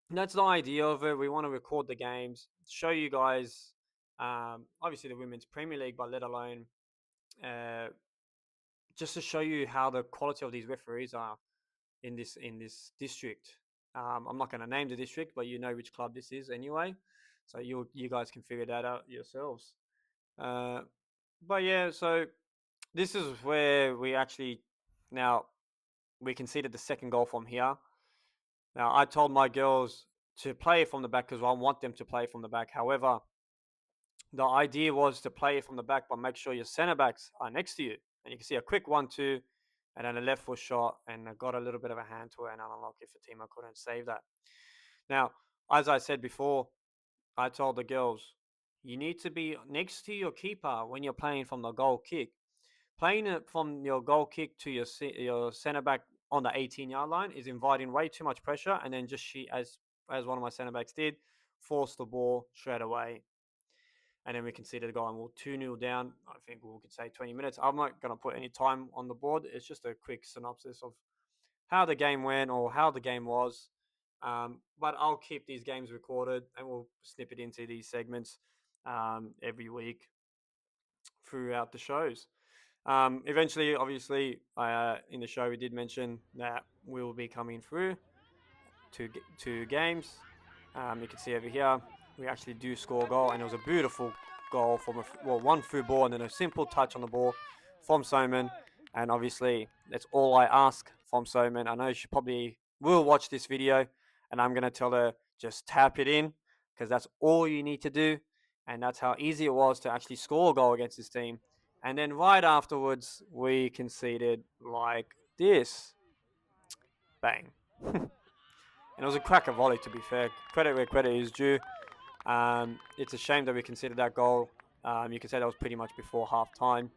that's the idea of it. We want to record the games, show you guys, obviously the Women's Premier League, but let alone uh, just to show you how the quality of these referees are in this district. I'm not going to name the district, but you know which club this is anyway, so you guys can figure that out yourselves. Uh, but yeah, so this is where we actually now we conceded the second goal from here. Now I told my girls to play from the back because I want them to play from the back. However, the idea was to play from the back, but make sure your centre backs are next to you. And you can see a quick 1-2 and then a left foot shot, and I got a little bit of a hand to it, and unlucky for team I couldn't save that. Now, as I said before, I told the girls, you need to be next to your keeper when you're playing from the goal kick. Playing it from your goal kick to your centre back on the 18-yard line is inviting way too much pressure, and then just as one of my centre backs did, force the ball straight away. And then we conceded a goal and we're 2-0 down. I think we could say 20 minutes. I'm not going to put any time on the board. It's just a quick synopsis of how the game went or how the game was. But I'll keep these games recorded and we'll snip it into these segments every week throughout the shows. Eventually, obviously, in the show, we did mention that we will be coming through two games. You can see over here, we actually do score a goal, and it was a beautiful goal from one through ball and then a simple touch on the ball from Soman. And obviously, that's all I ask from Soman. I know she probably will watch this video, and I'm gonna tell her just tap it in because that's all you need to do, and that's how easy it was to actually score a goal against this team. And then right afterwards, we conceded like this, bang. And it was a cracker volley, to be fair. Credit where credit is due. It's a shame that we considered that goal. You can say that was pretty much before half time.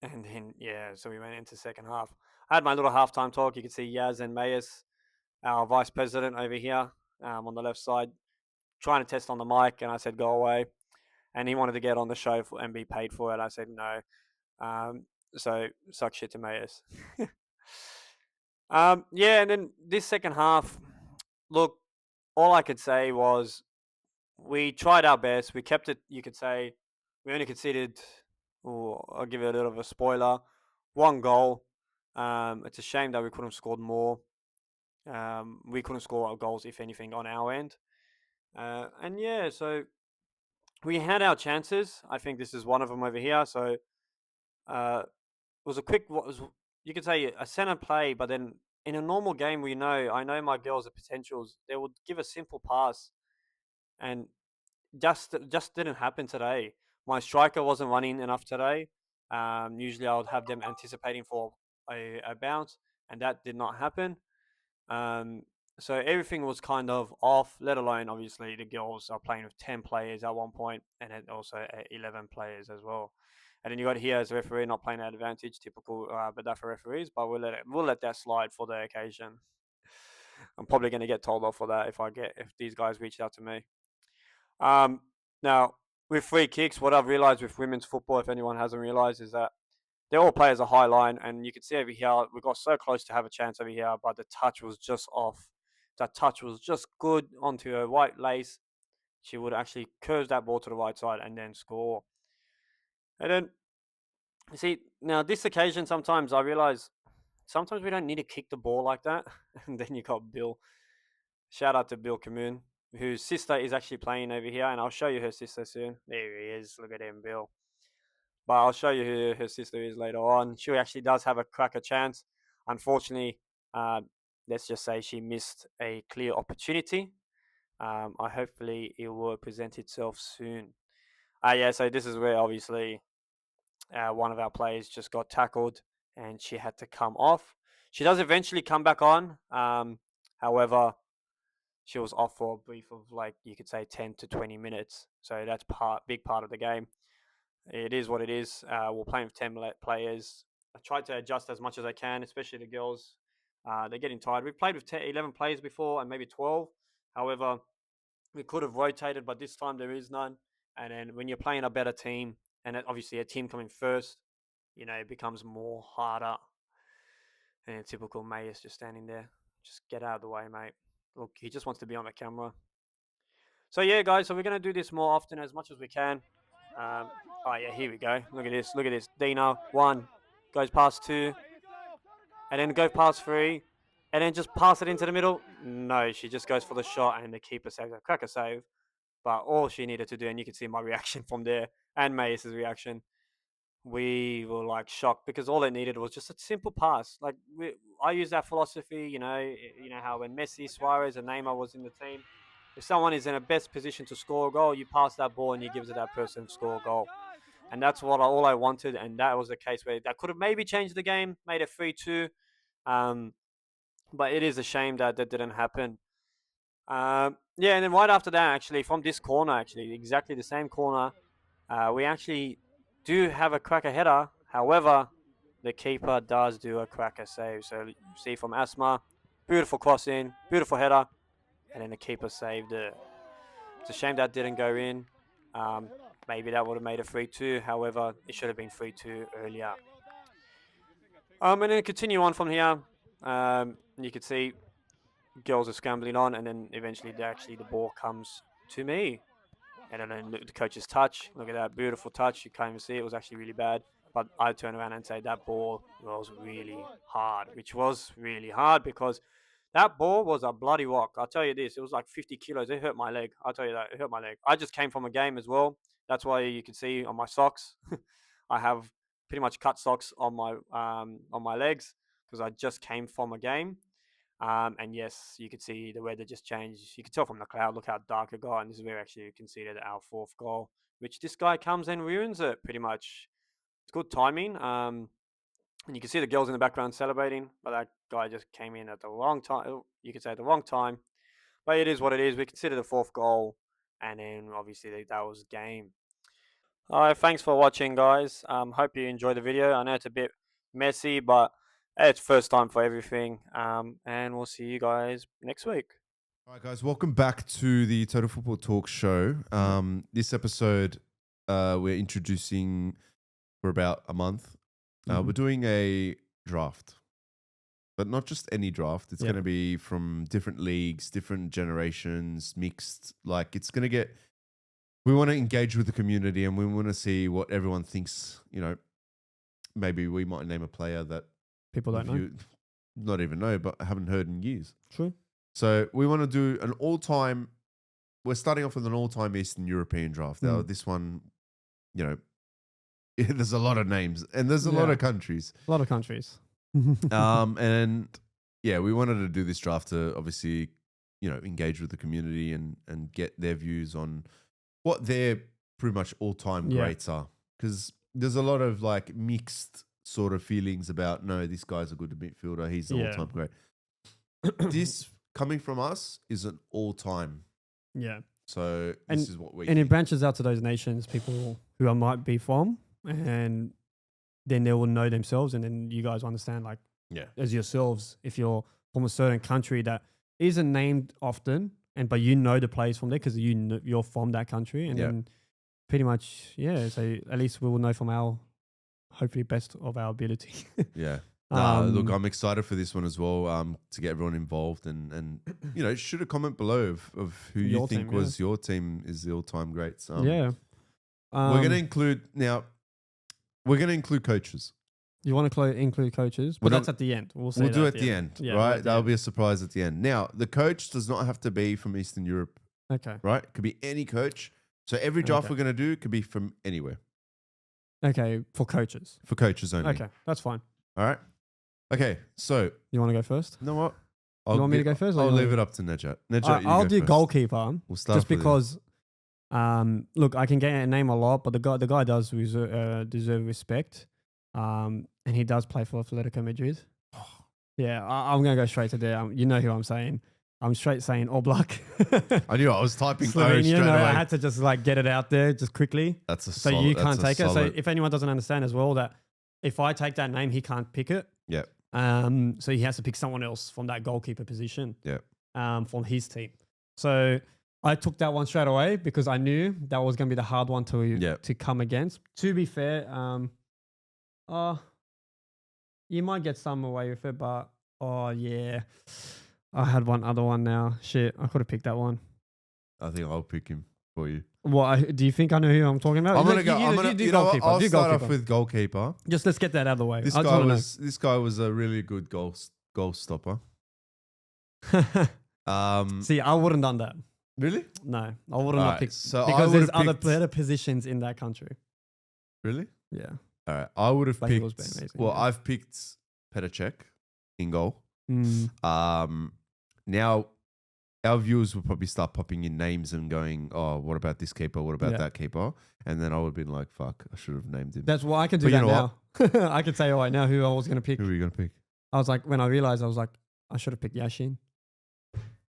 And then, yeah, so we went into second half. I had my little halftime talk. You can see Yaz and Mayas, our vice president over here on the left side, trying to test on the mic. And I said, go away. And he wanted to get on the show and be paid for it. I said, no. So, suck shit to Mayas. Yeah, and then this second half, look, all I could say was we tried our best. We kept it, you could say. We only conceded, or I'll give you a little of a spoiler, one goal. It's a shame that we couldn't have scored more. We couldn't score our goals, if anything, on our end. And yeah, so we had our chances. I think this is one of them over here. So it was a quick, you could say a center play, but then in a normal game, I know my girls are potentials. They would give a simple pass, and just didn't happen today. My striker wasn't running enough today. Usually, I would have them anticipating for a bounce, and that did not happen. Um, so everything was kind of off. Let alone, obviously, the girls are playing with 10 players at one point, and then also 11 players as well. And then you got here as a referee not playing at advantage, typical, but that for referees. But we'll let that slide for the occasion. I'm probably going to get told off for that if these guys reached out to me. Um, Now with free kicks, what I've realized with women's football, if anyone hasn't realized, is that they all play as a high line, and you can see over here we got so close to have a chance over here, but the touch was just off. That touch was just good onto her white lace. She would actually curve that ball to the right side and then score. And then you see now this occasion, sometimes I realize sometimes we don't need to kick the ball like that. And then you got Bill. Shout out to Bill Camoon, whose sister is actually playing over here, and I'll show you her sister soon. There he is. Look at him, Bill. But I'll show you who her sister is later on. She actually does have a cracker chance. Unfortunately, uh, let's just say she missed a clear opportunity. I hopefully it will present itself soon. Yeah, so this is where obviously one of our players just got tackled and she had to come off. She does eventually come back on. However, she was off for a brief of like you could say 10 to 20 minutes. So that's big part of the game. It is what it is. We're playing with 10 players. I tried to adjust as much as I can, especially the girls. They're getting tired. We've played with 10, 11 players before and maybe 12. However, we could have rotated, but this time there is none. And then when you're playing a better team, and obviously a team coming first, it becomes more harder. And typical May is just standing there. Just get out of the way, mate. Look, he just wants to be on the camera. So yeah, guys, so we're going to do this more often as much as we can. Oh yeah, here we go. Look at this. Look at this. Dina, 1, goes past 2, and then go past 3, and then just pass it into the middle. No, she just goes for the shot, and the keeper saves a cracker save. But all she needed to do, and you can see my reaction from there, and Mace's reaction, we were like shocked because all it needed was just a simple pass. Like I use that philosophy, you know how when Messi, Suarez, and Neymar was in the team, if someone is in a best position to score a goal, you pass that ball and you give it to that person to score a goal. And that's all I wanted, and that was the case where that could have maybe changed the game, made it 3-2. But it is a shame that that didn't happen. Yeah, and then right after that, actually, from this corner, actually, exactly the same corner, we actually do have a cracker header. However, the keeper does do a cracker save. So you see from Asma, beautiful cross in, beautiful header, and then the keeper saved it. It's a shame that didn't go in. Maybe that would have made it 3-2. However, it should have been 3-2 earlier. And then continue on from here. You can see girls are scrambling on, and then eventually the ball comes to me. And then the coach's touch. Look at that beautiful touch. You can't even see it. It was actually really bad. But I turn around and say that ball was really hard, which was really hard because that ball was a bloody rock. I'll tell you this. It was like 50 kilos. It hurt my leg. I'll tell you that. It hurt my leg. I just came from a game as well. That's why you can see on my socks, I have pretty much cut socks on my legs because I just came from a game. And yes, you could see the weather just changed. You could tell from the cloud, look how dark it got. And this is where actually you conceded our 4th goal, which this guy comes and ruins it pretty much. It's good timing. And you can see the girls in the background celebrating, but that guy just came in at the wrong time. You could say at the wrong time. But it is what it is. We consider the 4th goal. And then obviously that was game. All right, thanks for watching, guys. Hope you enjoyed the video. I know it's a bit messy, but it's first time for everything. And we'll see you guys next week. All right, guys, welcome back to the Total Football Talk Show. This episode, we're introducing for about a month. We're doing a draft, but not just any draft. It's going to be from different leagues, different generations, mixed. Like it's going to get. We want to engage with the community, and we want to see what everyone thinks. Maybe we might name a player that people don't know, not even know, but haven't heard in years. True. So we want to do an all-time. We're starting off with an all-time Eastern European draft. Now, this one, there's a lot of names and there's a lot of countries. A lot of countries. And we wanted to do this draft to obviously, engage with the community and get their views on what their pretty much all-time Yeah. greats are. Because there's a lot of like mixed sort of feelings about, no, this guy's a good midfielder. He's the Yeah. all-time great. This coming from us is an all-time. Yeah. So this is what we And it think. branches out to those nations, people who I might be from, and then they will know themselves, and then you guys understand, like, Yeah. as yourselves, if you're from a certain country that isn't named often, but you know the players from there because you're from that country, and Yeah. then pretty much, so at least we will know from our, hopefully, best of our ability. Yeah. Look, I'm excited for this one as well. To get everyone involved and shoot a comment below of who you Your think team, was your team is the all-time greats. yeah. We're gonna include coaches. You want to include coaches, but We're that's not- at the end. We'll say We'll do that it at the end, Yeah, right? at the That'll end. be a surprise at the end. Now, the coach does not have to be from Eastern Europe, Okay. right? It could be any coach. So every draft Okay. we're gonna do could be from anywhere Okay, for coaches. for coaches only. Okay, that's fine. All right. Okay. So You want to go first? you know what? You want me to go first, or I'll you want leave me- it up to Nejat. Nejat, you I'll go do first. goalkeeper We'll start just with you. because. Look, I can get a name a lot, but the guy does deserve respect. And he does play for Atletico Madrid. Yeah, I'm gonna go straight to there. You know who I'm saying. I'm straight saying Oblak. I knew I was typing O Slovenia. straight No, away. I had to just like get it out there just quickly. That's a So solid, you that's can't a take it. So solid- if anyone doesn't understand as well, that if I take that name, he can't pick it. Yeah. So he has to pick someone else from that goalkeeper position. Yeah. From his team. So I took that one straight away because I knew that was going to be the hard one to come against. To be fair, you might get some away with it, but I had one other one now. Shit, I could have picked that one. I think I'll pick him for you. What do you think I know who I'm talking about? I'm gonna go. You do You know what? goalkeeper. I'll Do start goalkeeper. off with goalkeeper. Just let's get that out of the way. This I just guy wanna was a really good goal stopper. know. See, I wouldn't done that. Really? No, I wouldn't have Alright, picked so I because there's would've other picked- better positions in that country. Really? Yeah. All right. I would have But he picked. was amazing, Well, yeah. I've picked Petacek in goal. Mm. Now our viewers will probably start popping in names and going, "Oh, what about this keeper? What about Yeah. that keeper?" And then I would have been like, "Fuck, I should have named him." That's what I can do But you that know now. I can say right now who I was going to pick. Who are you gonna pick? I was like, when I realized, I was like, I should have picked Yashin.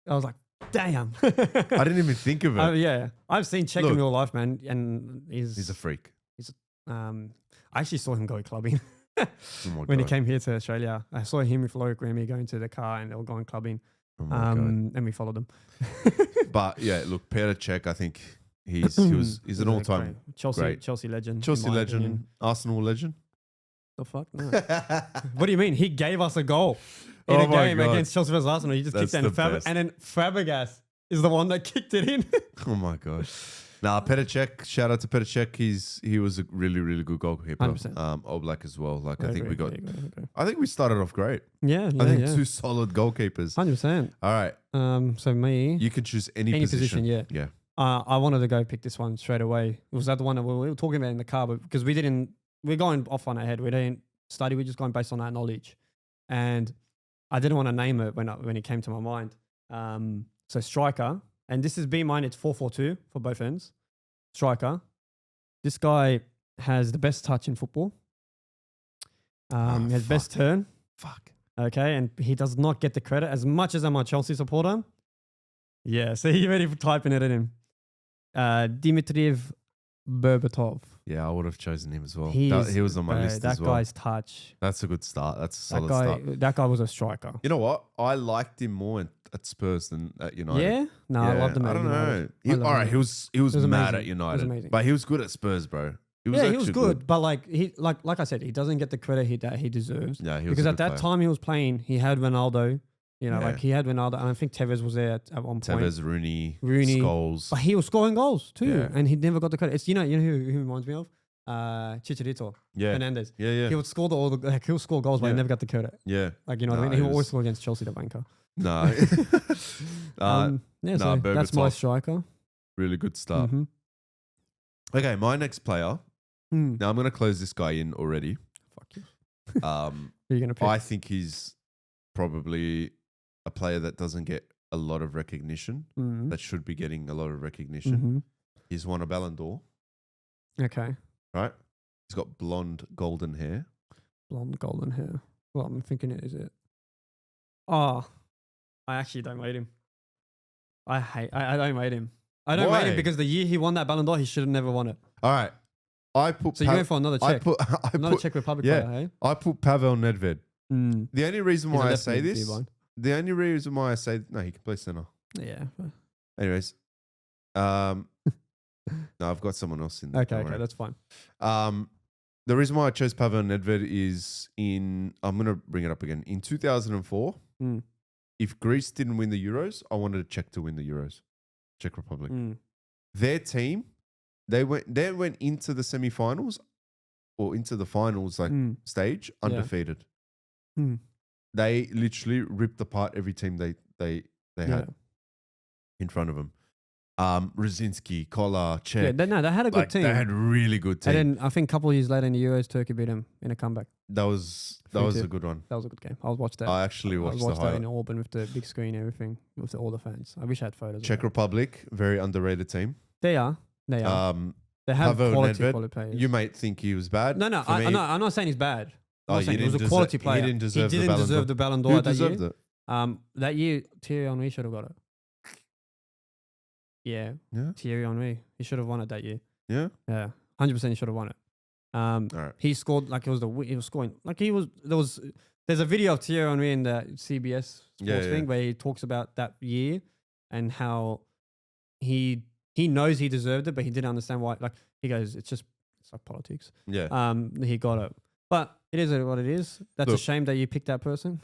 I was like, damn. I didn't even think of it. Yeah, I've seen Czech in Look. real life, man, and He's a freak. I actually saw him go clubbing Oh my when he God. came here to Australia. I saw him with Loic Remy going to the car, and they were going clubbing. Oh my God. And we followed them. But yeah, look, Petacek, I think he's an He's a all-time great- Chelsea great. Chelsea legend. in Chelsea my legend, opinion. Arsenal legend. The fuck? No. What do you mean? He gave us a goal in Oh a my game God. against Chelsea versus Arsenal. He just That's kicked it, the best. and then Fabregas is the one that kicked it in. Oh my God. Nah, Petacek, shout out to Petacek. He was a really, really good goalkeeper. 100%. Oblak as well. Like I I think we agree, got agree. I think we started off great. Yeah, I think yeah. two solid goalkeepers. 100%. All right. So me, You can choose any, any position. position, yeah. Yeah. I wanted to go pick this one straight away. Was that the one that we were talking about in the car? But because we're going off on our head. We didn't study. We're just going based on our knowledge. And I didn't want to name it when it came to my mind. So striker, and this is B mine. It's 4-4-2 for both ends. Striker. This guy has the best touch in football. He has best turn. Fuck. Okay, and he does not get the credit as much as I'm a Chelsea supporter. Yeah, so you ready for typing it in him? Dimitriv Berbatov. Yeah, I would have chosen him as well. He was on my list that as well. guy's touch. That's a good start. That's a That solid guy, start. that guy was a striker. You know what? I liked him more at Spurs than at United. Yeah, no, I loved him. I at don't United. know. I loved All right, him. he was was mad amazing. at It was United, amazing. but he was good at Spurs, bro. He was He was actually good, but like I said, he doesn't get the credit that he deserves. Yeah, he was Because a at good that player. time he was playing, he had Ronaldo. You know, Yeah. like he had Ronaldo, and I think Tevez was there at one point. Tevez, Rooney, Rooney. Scholes. But he was scoring goals too, Yeah. and he never got the credit. It's who he reminds me of? Chicharito, Yeah, Fernandez. yeah. He would score he'll score goals, but he Yeah. never got the credit. Yeah. Like you know what Nah, I mean? He he would always was- score against Chelsea, the banker. No. Yeah, nah, so that's my Berbatov. striker. Really good start. Mhm. Okay, my next player. Mm. Now I'm going to close this guy in already. Fuck you. Um, Who are you gonna pick? I think he's probably a player that doesn't get a lot of recognition, Mm. that should be getting a lot of recognition. Mm-hmm. He's won a Ballon d'Or, Okay. right? He's got blonde, golden hair. Blonde, golden hair. Well, I'm thinking is it? Oh, I actually don't rate him. I don't rate him. I don't rate him Why? because the year he won that Ballon d'Or, he should have never won it. All right. I put So you went for another Czech. Another put Czech Republic yeah. player, hey? I put Pavel Nedved. Mm. The only reason He's a why I left say mid, this, D-line. the only reason why I say no, he can play center. Yeah. Anyways, no, I've got someone else in there. Okay, don't okay, worry. that's fine. The reason why I chose Pavel Nedved is I'm going to bring it up again. In 2004, Mm. if Greece didn't win the Euros, I wanted Czech to win the Euros. Czech Republic. Mm. Their team, they went into the semi-finals or into the finals stage undefeated. Mm. They literally ripped apart every team they had in front of them. Brzezinski, Kolar, Czech. Yeah, they had a good team. They had a really good team. And then I think a couple of years later in the Euros, Turkey beat them in a comeback. That was 3-2. a good one. That was a good game. I'll watch that. I actually watched the that highlight. in Auburn with the big screen and everything, with all the fans. I wish I had photos. Czech Republic, very underrated team. They are. They have Pavel quality Nedved, players. you might think he was bad. No, I'm not saying he's bad. I'm saying he was a quality player. He didn't deserve the Ballon d'Or Who that deserved year. it? That year, Thierry Henry should have got it. Yeah. Thierry Henry. He should have won it that year. Yeah? Yeah. 100% he should have won it. All right. He scored like he was scoring like there's a video of Thierry Henry in the CBS sports thing where he talks about that year and how he knows he deserved it, but he didn't understand why. Like he goes, it's like politics. Yeah. He got it. But it is what it is. That's a shame that you picked that person.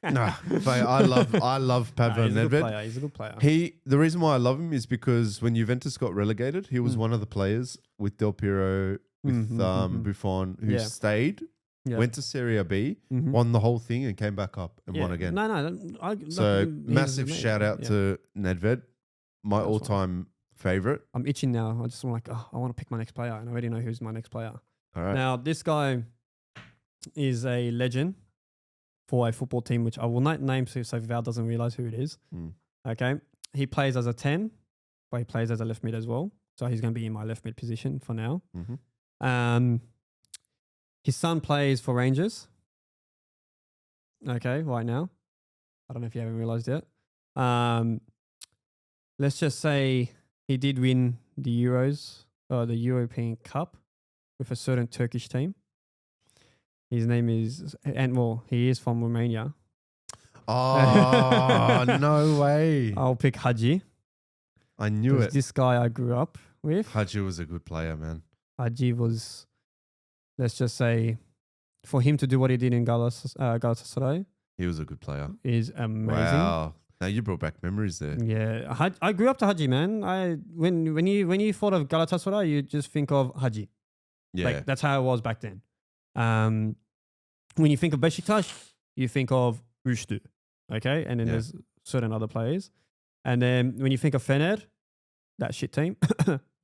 Nah, but I love Pavel Nedved. He's a good player. The reason why I love him is because when Juventus got relegated, he was one of the players with Del Piero, with Buffon, who stayed, went to Serie B, won the whole thing, and came back up and won again. So massive shout out to Nedved, my all-time favorite. I'm itching now. I just want I want to pick my next player, and I already know who's my next player. All right. Now this guy is a legend for a football team, which I will not name so Val doesn't realize who it is. Okay. He plays as a 10, but he plays as a left mid as well. So he's going to be in my left mid position for now. His son plays for Rangers. Okay, right now. I don't know if you haven't realized yet. Let's just say he did win the Euros, or the European Cup with a certain Turkish team. His name is, he is from Romania. Oh, no way. I'll pick Hadji. I knew it. This guy I grew up with. Hadji was a good player, man. Hadji was, let's just say, for him to do what he did in Galatasaray. He was a good player. Is amazing. Wow. Now you brought back memories there. Yeah. I grew up to Hadji, man. When you thought of Galatasaray, you just think of Hadji. Yeah. Like, that's how it was back then. When you think of Beşiktaş, you think of Rüştü, okay? And then there's certain other players. And then when you think of Fener, that shit team,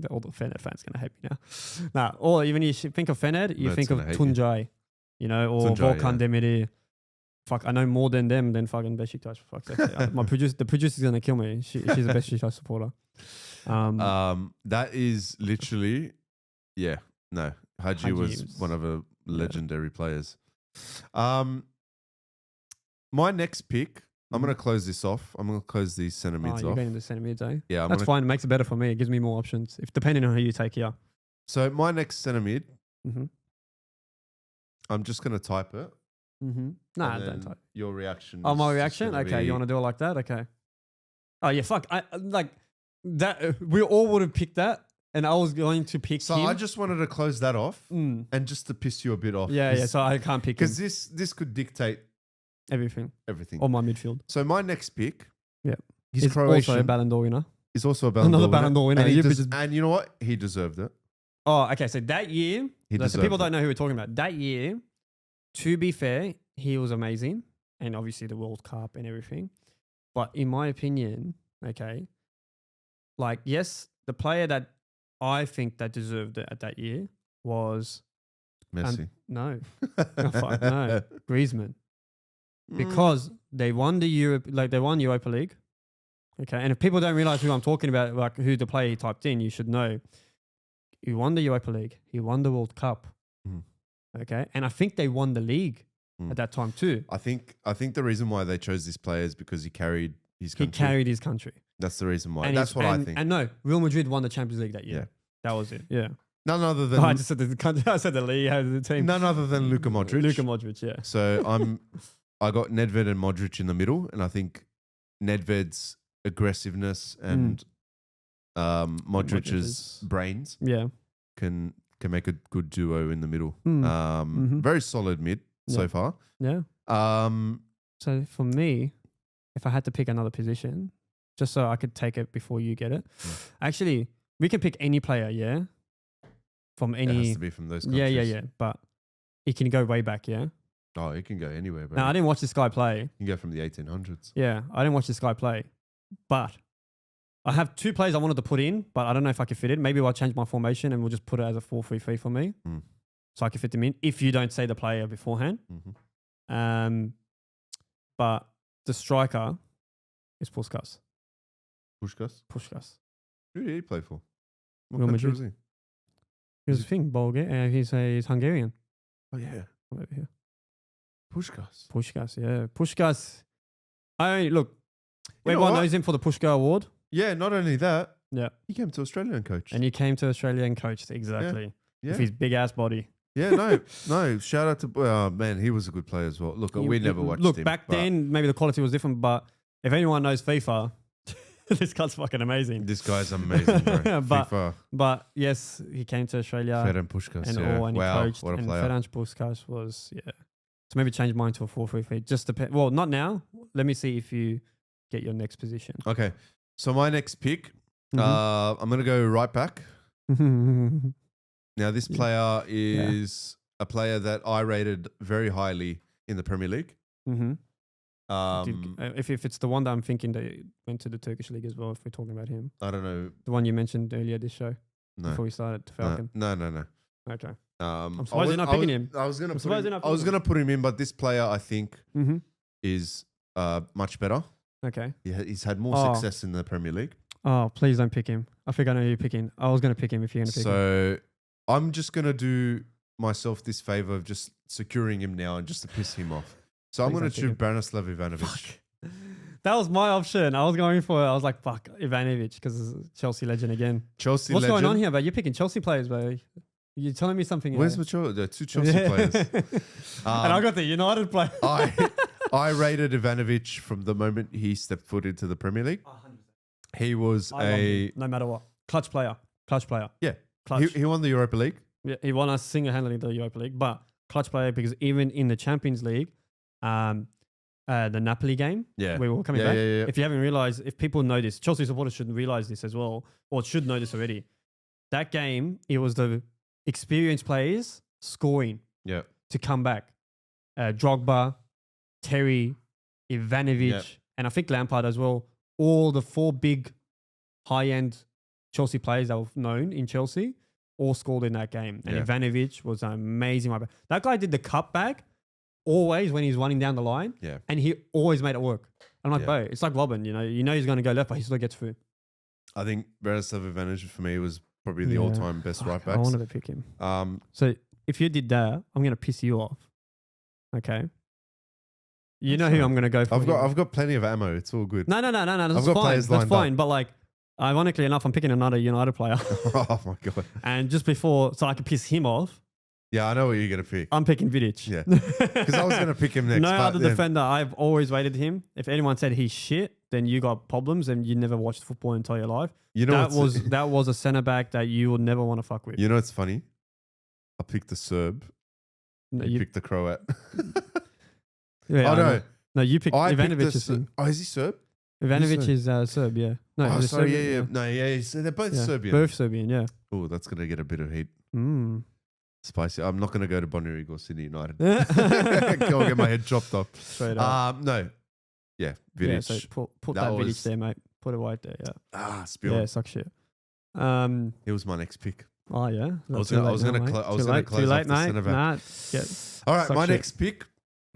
all the Fener fans going to hate me now. Or even you think of Fener, you think of Tuncay, or Volkan Demir'i. Fuck, I know more than them than fucking Beşiktaş. Fuck, the producer's going to kill me. She's a Beşiktaş supporter. That is literally, Hadji was one of the legendary players. My next pick, I'm going to close this off. I'm going to close these centre mids you're off. going into centre mids, eh? Yeah. That's fine. It makes it better for me. It gives me more options, depending on who you take here. So my next centre mid, I'm just going to type it. Nah, don't type. Your reaction. Oh, my reaction? Okay, you want to do it like that? Okay. Oh, yeah, fuck. I like that. We all would have picked that. And I was going to pick him. I just wanted to close that off and just to piss you a bit off. Yeah, so I can't pick him. Because this could dictate everything. On my midfield. So my next pick, he's Croatian. Also a Ballon d'Or winner. He's also a Ballon d'Or Another Ballon d'Or winner. And you know what? He deserved it. Oh, okay. So that year, so people don't know who we're talking about. That year, to be fair, he was amazing. And obviously the World Cup and everything. But in my opinion, okay, like, yes, the player that I think that deserved it at that year was Messi. No. Oh, fuck, no. Griezmann. because they won the they won Europa League. Okay, and if people don't realize who I'm talking about, like who the player he typed in, you should know. He won the Europa League. He won the World Cup. Mm. Okay, and I think they won the league at that time too. I think the reason why they chose this player is because he carried his country. He carried his country. That's the reason why. And That's what I think. And no, Real Madrid won the Champions League that year. Yeah. That was it. Yeah. None other than I just said the country. I said the league. The team. none other than Luka Modric. Luka Modric. Yeah. So I got Nedved and Modric in the middle, and I think Nedved's aggressiveness and Modric's brains can make a good duo in the middle. Very solid mid so far. Yeah. So for me, if I had to pick another position, just so I could take it before you get it, actually, we can pick any player. Yeah. From any. It has to be from those countries. Yeah. But he can go way back. Yeah. Oh, it can go anywhere, bro. Now I didn't watch this guy play. You can go from the 1800s. Yeah, I didn't watch this guy play, but I have two players I wanted to put in, but I don't know if I can fit it. Maybe I'll change my formation and we'll just put it as a 4-3-3 for me, so I can fit them in. If you don't say the player beforehand, but the striker is Puskas. Puskas? Who did he play for? What Real country Madrid. was he? He was a thing, Bulgarian. He's Hungarian. Oh yeah, Over here. Puskas. Yeah. Puskas. Look, You know everyone what? knows him for the Pushka Award. Yeah, not only that, Yeah. he came to Australia and coached. And he came to Australia and coached, exactly. Yeah. With his big ass body. Yeah, no. Shout out to man, he was a good player as well. Look, we never watched him. Look, back then, maybe the quality was different, but if anyone knows FIFA, this guy's fucking amazing. This guy's amazing, bro. FIFA. But yes, he came to Australia Ferenc Puskas. and Yeah. all, and Wow, he coached. what a And player. Ferenc Puskas was, So maybe change mine to a 4-3-3. Just depend. Well, not now. Let me see if you get your next position. Okay, so my next pick, Mm-hmm. I'm gonna go right back. Now, this Yeah. player is a player that I rated very highly in the Premier League. If it's the one that I'm thinking that went to the Turkish league as well, if we're talking about him, I don't know. the one you mentioned earlier this show No, before we started, Falcon. no. Okay. I'm surprised you're not picking him. I was gonna I'm put surprised him, you're not I was picking gonna put him in, but this player I think Mm-hmm. is much better. Okay. He's had more Oh. success in the Premier League. Oh, please don't pick him. I think I know who you're picking. I was going to pick him if you're going to pick him. So I'm just gonna do myself this favor of just securing him now and just to piss him off. So I'm Please gonna don't pick choose him. Branislav Ivanovic. That was my option. I was going for it. I was like, fuck, Ivanovic, because Chelsea legend again. Chelsea What's legend. going on here, bro? You're picking Chelsea players, bro. You're telling me something. Where's the There are two Chelsea players. and I got the United player. I rated Ivanovic from the moment he stepped foot into the Premier League. He was no matter what. Clutch player. Yeah. Clutch. He won the Europa League. Yeah, he won us single-handedly the Europa League, but clutch player because even in the Champions League, the Napoli game, Yeah. we were coming Yeah, back. yeah, yeah. If you haven't realized, if people know this, Chelsea supporters should realize this as well, or should know this already. That game, it was the experienced players scoring Yeah. to come back. Drogba, Terry, Ivanovic, Yeah. and I think Lampard as well. All the four big high-end Chelsea players that were known in Chelsea all scored in that game. And Yeah. Ivanovic was amazing. That guy did the cutback always when he's running down the line, Yeah. and he always made it work. I'm like, Yeah. bro, it's like Robin, you know he's going to go left, but he still gets through. I think Branislav Ivanovic for me was probably the Yeah. all-time best right I backs. wanted to pick him. Um, So if you did that, I'm going to piss you off. Okay? You That's know who fine. I'm going to go for. I've got plenty of ammo. It's all good. No. That's I've got fine. players That's lined fine. up. But like, ironically enough, I'm picking another United player. Oh my god. And just before, so I can piss him off, Yeah, I know what you're gonna pick. I'm picking Vidic. Yeah. Because I was gonna pick him next. No but other then- defender. I've always rated him. If anyone said he's shit, then you got problems and you never watched football in entire life. You know that was a centre back that you would never want to fuck with. You know what's funny? I picked the Serb. No, You you, picked the Croat. yeah, Oh I no. know. No, you picked I picked Ivanovic. the is Oh, is he Serb? Ivanovic Serb? is Serb, yeah. No, Oh, he's sorry. Serbian, Yeah. No, yeah. So they're both Yeah, Serbian. Both Serbian, yeah. Oh, that's gonna get a bit of heat. Mm. Spicy. I'm not gonna go to Bonnyrigg or Sydney United. Go get my head chopped off. Straight up. No. Yeah. Vidic. Yeah, so put That that Vidic was- there, mate. Put it right there, yeah. Spill. Yeah, suck shit. He was my next pick. Oh yeah. I was gonna close off the Too late, centre mate. back. Nah, All right, suck my shit. next pick.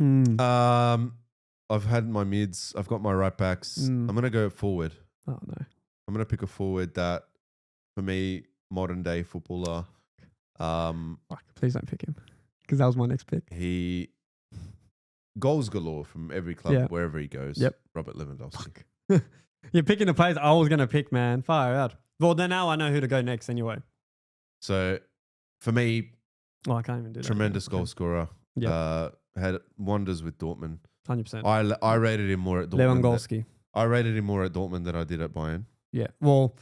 Mm. I've had my mids. I've got my right backs. I'm gonna go forward. Oh no. I'm gonna pick a forward that, for me, modern day footballer. Fuck, please don't pick him because that was my next pick. He goals galore from every club wherever he goes. Yep. Robert Lewandowski. You're picking the players I was gonna pick, man. Far out. Well, then now I know who to go next anyway. So, for me, Well, I can't even do that. tremendous goal scorer. Yep. Had wonders with Dortmund. 100%. I rated him more at Dortmund. Lewandowski. I rated him more at Dortmund than I did at Bayern. Yeah. Well,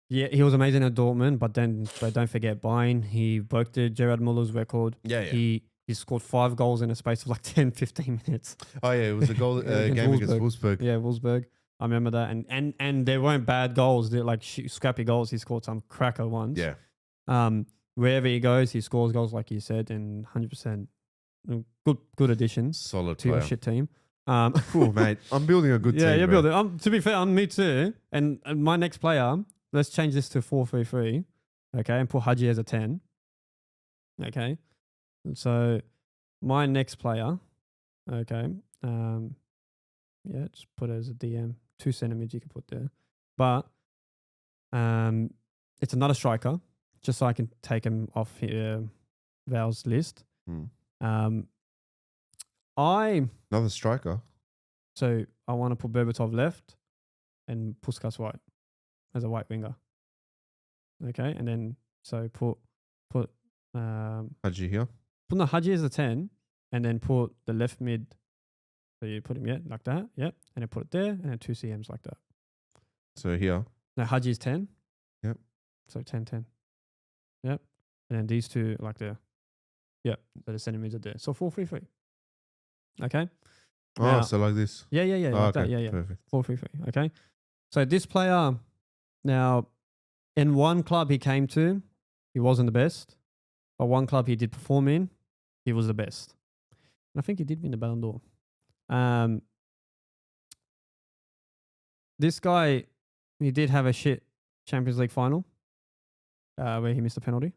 yeah, he was amazing at Dortmund, but don't forget Bayern. He broke the Gerard Muller's record. Yeah. He scored 5 goals in a space of like 10, 15 minutes. Oh yeah, it was a goal game against Wolfsburg. Yeah, Wolfsburg. I remember that, and they weren't bad goals. They're like scrappy goals. He scored some cracker ones. Yeah. Wherever he goes, he scores goals, like you said, and 100% good additions Solid to player. your shit team. Cool, mate. I'm building a good team. Yeah, you're bro. building. To be fair, on me too. And my next player, let's change this to 4-3-3, okay, and put Haji as a 10. Okay, so my next player, okay, just put it as a DM. 2 centimeters you can put there, but it's another striker, just so I can take him off here, Val's list. Another striker. So I want to put Berbatov left and Puskas right as a right winger. Okay, and then so put Haji here. Put the Haji as a 10, and then put the left mid. So you put him like that, and then put it there, and then 2 CMs like that. So here. Now Haji is 10. Yep. So 10. Yep. And then these two like there. Yep. So the centimeters are there. So 4-3-3. Okay. Now, So like this. Yeah. Oh, Like okay. that. Yeah. Perfect. 4-3-3. Okay. So this player, now, in one club he came to, he wasn't the best. But one club he did perform in, he was the best. And I think he did win the Ballon d'Or. This guy, he did have a shit Champions League final where he missed a penalty.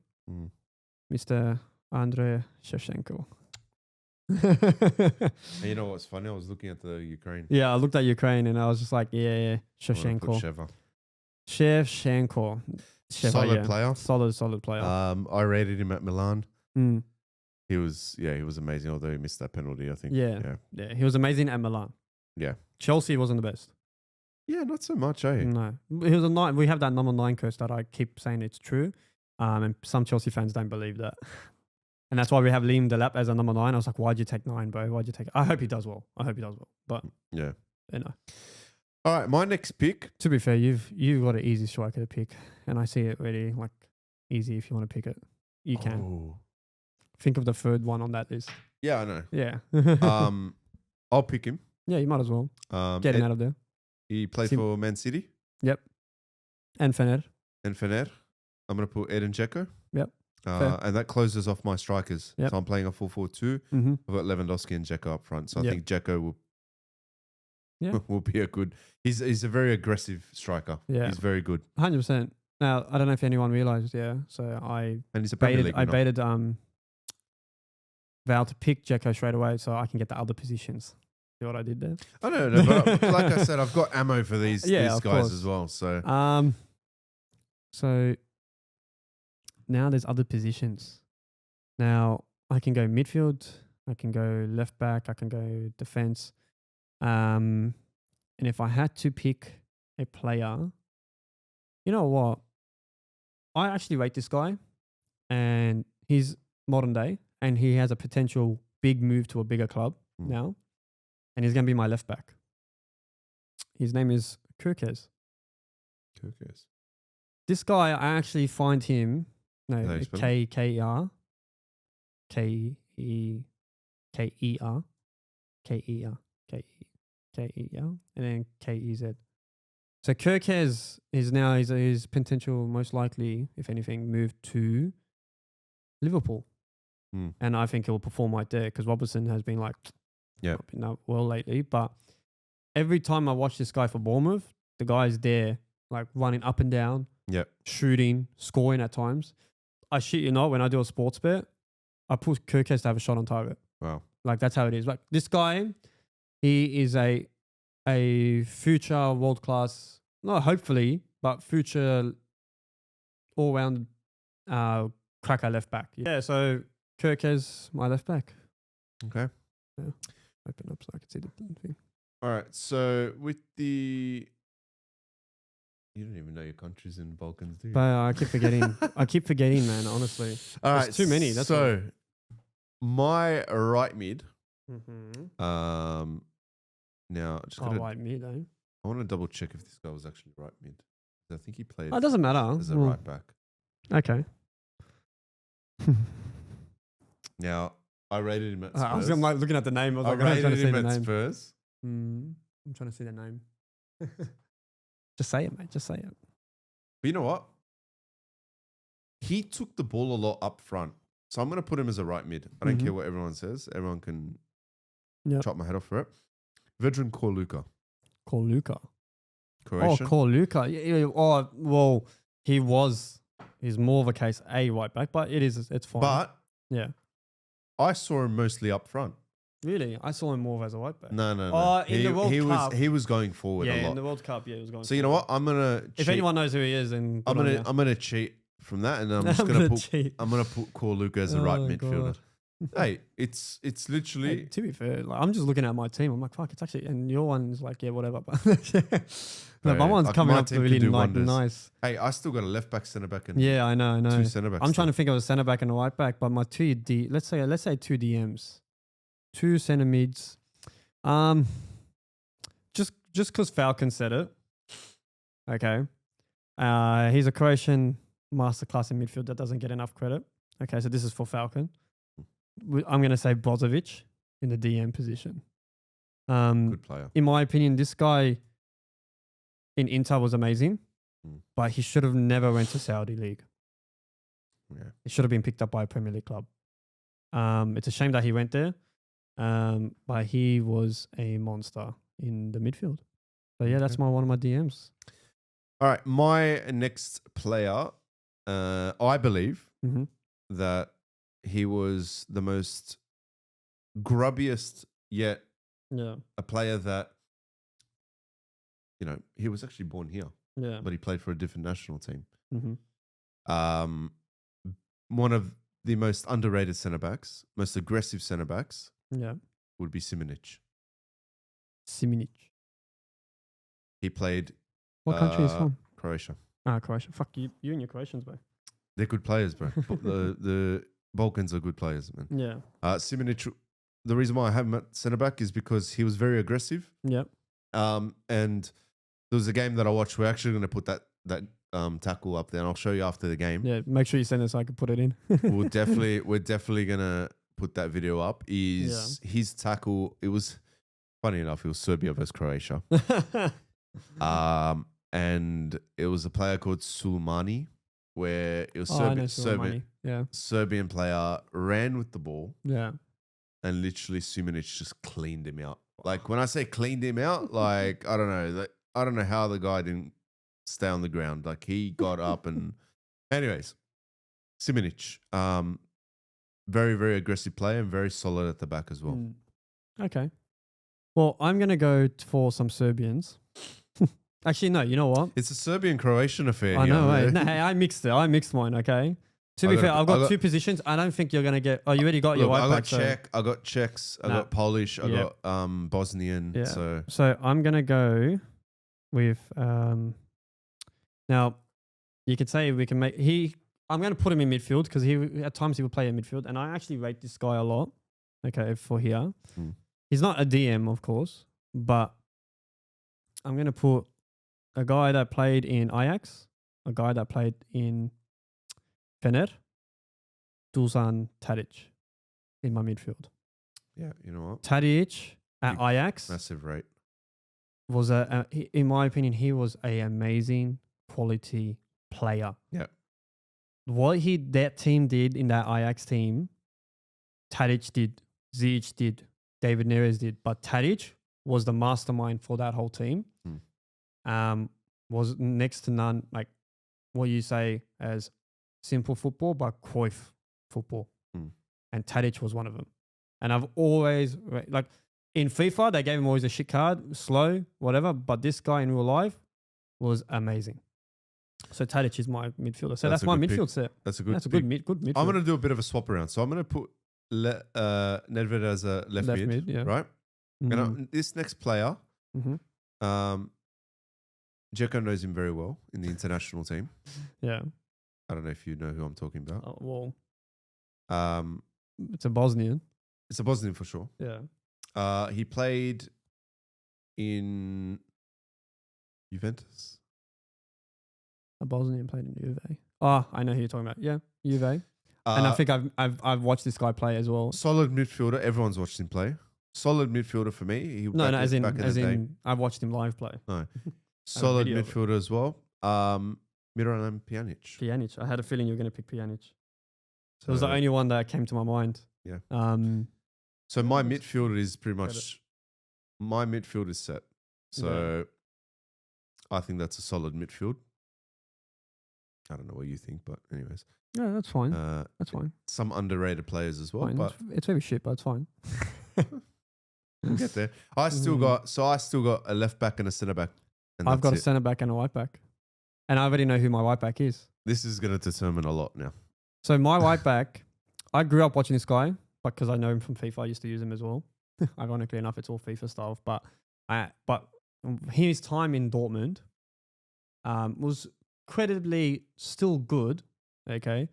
Mr. Andrei Shevchenko. And you know what's funny? I was looking at the Ukraine. Yeah, I looked at Ukraine and I was just like, yeah, Shevchenko. Shevchenko. Solid player. Solid player. I rated him at Milan. Mm. He was amazing, although he missed that penalty, I think. Yeah, he was amazing at Milan. Yeah. Chelsea wasn't the best. Yeah, not so much, eh? No. He was a 9. We have that number 9 curse that I keep saying it's true. And some Chelsea fans don't believe that. And that's why we have Liam Delap as a number 9. I was like, why'd you take 9, bro? Why'd you take it? I hope he does well. But yeah. You know. All right, my next pick. To be fair, you've got an easy striker to pick. And I see it really like easy if you want to pick it. You can. Oh. Think of the third one on that list. Yeah, I know. Yeah. I'll pick him. Yeah, you might as well. Get him out of there. He played for Man City. Yep. And Fener. I'm going to put Edin Dzeko. Yep. And that closes off my strikers. Yep. So I'm playing a 4-4-2. Mm-hmm. I've got Lewandowski and Dzeko up front. So I Yep. think Dzeko will be a good... He's a very aggressive striker. Yeah. He's very good. 100%. Now, I don't know if anyone realised, so And he's a Premier League winner. baited Val to pick Dzeko straight away so I can get the other positions. See what I did there? I don't know, but like I said, I've got ammo for these guys course. as well. So So now there's other positions. Now I can go midfield, I can go left back, I can go defense. And if I had to pick a player, you know what? I actually rate this guy, and he's modern day, and he has a potential big move to a bigger club now, and he's going to be my left back. His name is Kirkes. This guy, I actually find him K-E-R, and then K-E-Z. So Kirkes is now his potential most likely, if anything, move to Liverpool. And I think he'll perform right there because Robertson has been not been that well lately. But every time I watch this guy for Bournemouth, the guy's there, like running up and down, shooting, scoring at times. I shit you not, when I do a sports bet, I put Kirkes to have a shot on target. Wow. Like that's how it is. Like this guy, he is a future world class, not hopefully, but future all round cracker left back. Yeah, so Kirk is my left back. Okay. Yeah. Open up so I can see the thing. All right. So with the, you don't even know your countries in Balkans, do you? But I keep forgetting. I keep forgetting, man. Honestly, All there's right. too many. That's so my right mid. Mm-hmm. Now just Oh, gotta, right mid, eh? I want to double check if this guy was actually right mid. I think he played Oh, it doesn't matter. as a right back. Okay. Now I rated him at Spurs. I was like looking at the name. I was I like, I'm trying to rated see him the at name. Spurs. I'm trying to see the name. Just say it, mate. Just say it. But you know what? He took the ball a lot up front. So I'm going to put him as a right mid. I don't care what everyone says. Everyone can chop my head off for it. Vedran Korluka. Korluka. Croatian. Oh, Korluka. Yeah, oh, well, he's more of a case a right back, but it's fine. But yeah. I saw him mostly up front. Really? I saw him more as a right back. No. Oh, in the World Cup. He was going forward a lot. Yeah, in the World Cup, yeah, he was going So forward. you know what? I'm gonna cheat. If anyone knows who he is, then I'm gonna cheat from that, and I'm just gonna put Korluka as a right midfielder. Hey, it's literally. Hey, to be fair, like, I'm just looking at my team. I'm like, fuck, it's actually, and your one's like, yeah, whatever. But no, my one's coming up really like nice. Hey, I still got a left back, centre back, and yeah, I know. 2 centre backs. I'm trying to think of a centre back and a right back, but my let's say 2 DMs, 2 centre mids. Just because Falcon said it. Okay. He's a Croatian masterclass in midfield that doesn't get enough credit. Okay, so this is for Falcon. I'm going to say Brozovic in the DM position. Good player. In my opinion, this guy in Inter was amazing, but he should have never went to Saudi League. Yeah. He should have been picked up by a Premier League club. It's a shame that he went there, but he was a monster in the midfield. So yeah, that's one of my DMs. All right, my next player, I believe that he was the most grubbiest yet a player that, you know, he was actually born here, but he played for a different national team. One of the most underrated centre backs, most aggressive centre backs, would be Simonic. He played. What country is he from? Croatia. Croatia. Fuck you and your Croatians, bro. They're good players, bro. the Balkans are good players, man. Yeah. Simonic, the reason why I have him at centre back is because he was very aggressive. Yep. And there was a game that I watched. We're actually going to put that tackle up there, and I'll show you after the game. Yeah, make sure you send it so I can put it in. we're definitely gonna put that video up. His tackle? It was funny enough. It was Serbia versus Croatia. And it was a player called Sulmani, where it was Serbian player ran with the ball. Yeah. And literally Simonic just cleaned him out. Like when I say cleaned him out, like I don't know how the guy didn't stay on the ground. Like he got up and anyways, Simonic, very, very aggressive player and very solid at the back as well. Okay. Well, I'm going to go for some Serbians. Actually, no, you know what? It's a Serbian-Croatian affair. I know, right? No, hey, I mixed it. I mixed mine, okay? To be fair, I've got 2 positions. I don't think you're going to get... Oh, you already got your white back. I got Czechs, I got Polish, I got Bosnian. Yeah. So I'm going to go with... now, you could say we can make... I'm going to put him in midfield because at times he will play in midfield. And I actually rate this guy a lot, okay, for here. He's not a DM, of course, but I'm going to put a guy that played in Ajax, a guy that played in Fener, Dusan Tadic in my midfield. Yeah, you know what? Tadic at Ajax. Massive rate. Was in my opinion, he was an amazing quality player. Yeah. What that team did in that Ajax team, Tadic did, Zic did, David Neres did, but Tadic was the mastermind for that whole team. Was next to none, like what you say as simple football, but Cruyff football. And Tadic was one of them. And I've always, like, in FIFA, they gave him always a shit card, slow, whatever. But this guy in real life was amazing. So Tadic is my midfielder. So that's my midfield set. That's a good. That's a good midfield. I'm going to do a bit of a swap around. So I'm going to put Nedved as a left mid, yeah. right? And this next player, Dzeko knows him very well in the international team. Yeah. I don't know if you know who I'm talking about. Oh, well, it's a Bosnian. It's a Bosnian for sure. Yeah. He played in Juventus. A Bosnian played in Juve. Oh, I know who you're talking about. Yeah, Juve. And I think I've watched this guy play as well. Solid midfielder. Everyone's watched him play. Solid midfielder for me. As in I've watched him live play. No. Solid midfielder as well. Miralem Pjanic. Pjanic. I had a feeling you were going to pick Pjanic. So it was the only one that came to my mind. Yeah. So my midfield is pretty much my midfield is set. So I think that's a solid midfield. I don't know what you think, but anyways. Yeah, that's fine. That's fine. Some underrated players as well, fine. but it's very shit, but it's fine. We'll get there. I still got a left back and a centre back. And I've got a centre back and a right back, and I already know who my right back is. This is going to determine a lot now. So my right back, I grew up watching this guy because I know him from FIFA. I used to use him as well. Ironically enough, it's all FIFA stuff. But his time in Dortmund was credibly still good. Okay,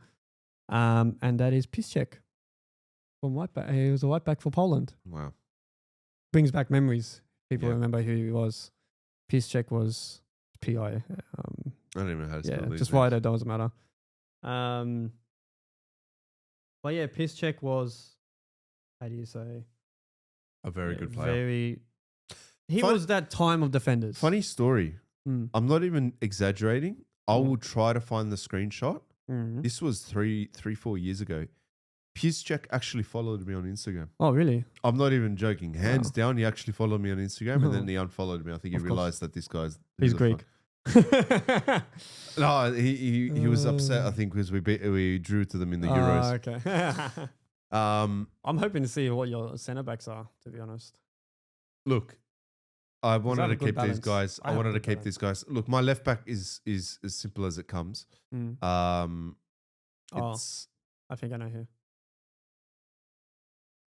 and that is Piszczek from right back. He was a right back for Poland. Wow, brings back memories. People remember who he was. Piszczek was P.I. I don't even know how to spell these just write it, doesn't matter. But yeah, Piszczek was, how do you say? A very good player. He was that time of defenders. Funny story. I'm not even exaggerating. I will try to find the screenshot. This was 4 years ago. Piszczek actually followed me on Instagram. Oh, really? I'm not even joking. Hands down, he actually followed me on Instagram and then he unfollowed me. I think he realized that this guy's... He's Greek. No, he was upset, I think, because we drew to them in the Euros. Okay. I'm hoping to see what your centre backs are, to be honest. Look, I wanted to keep balance. these guys. I wanted to keep these guys. Look, my left back is as simple as it comes. I think I know who.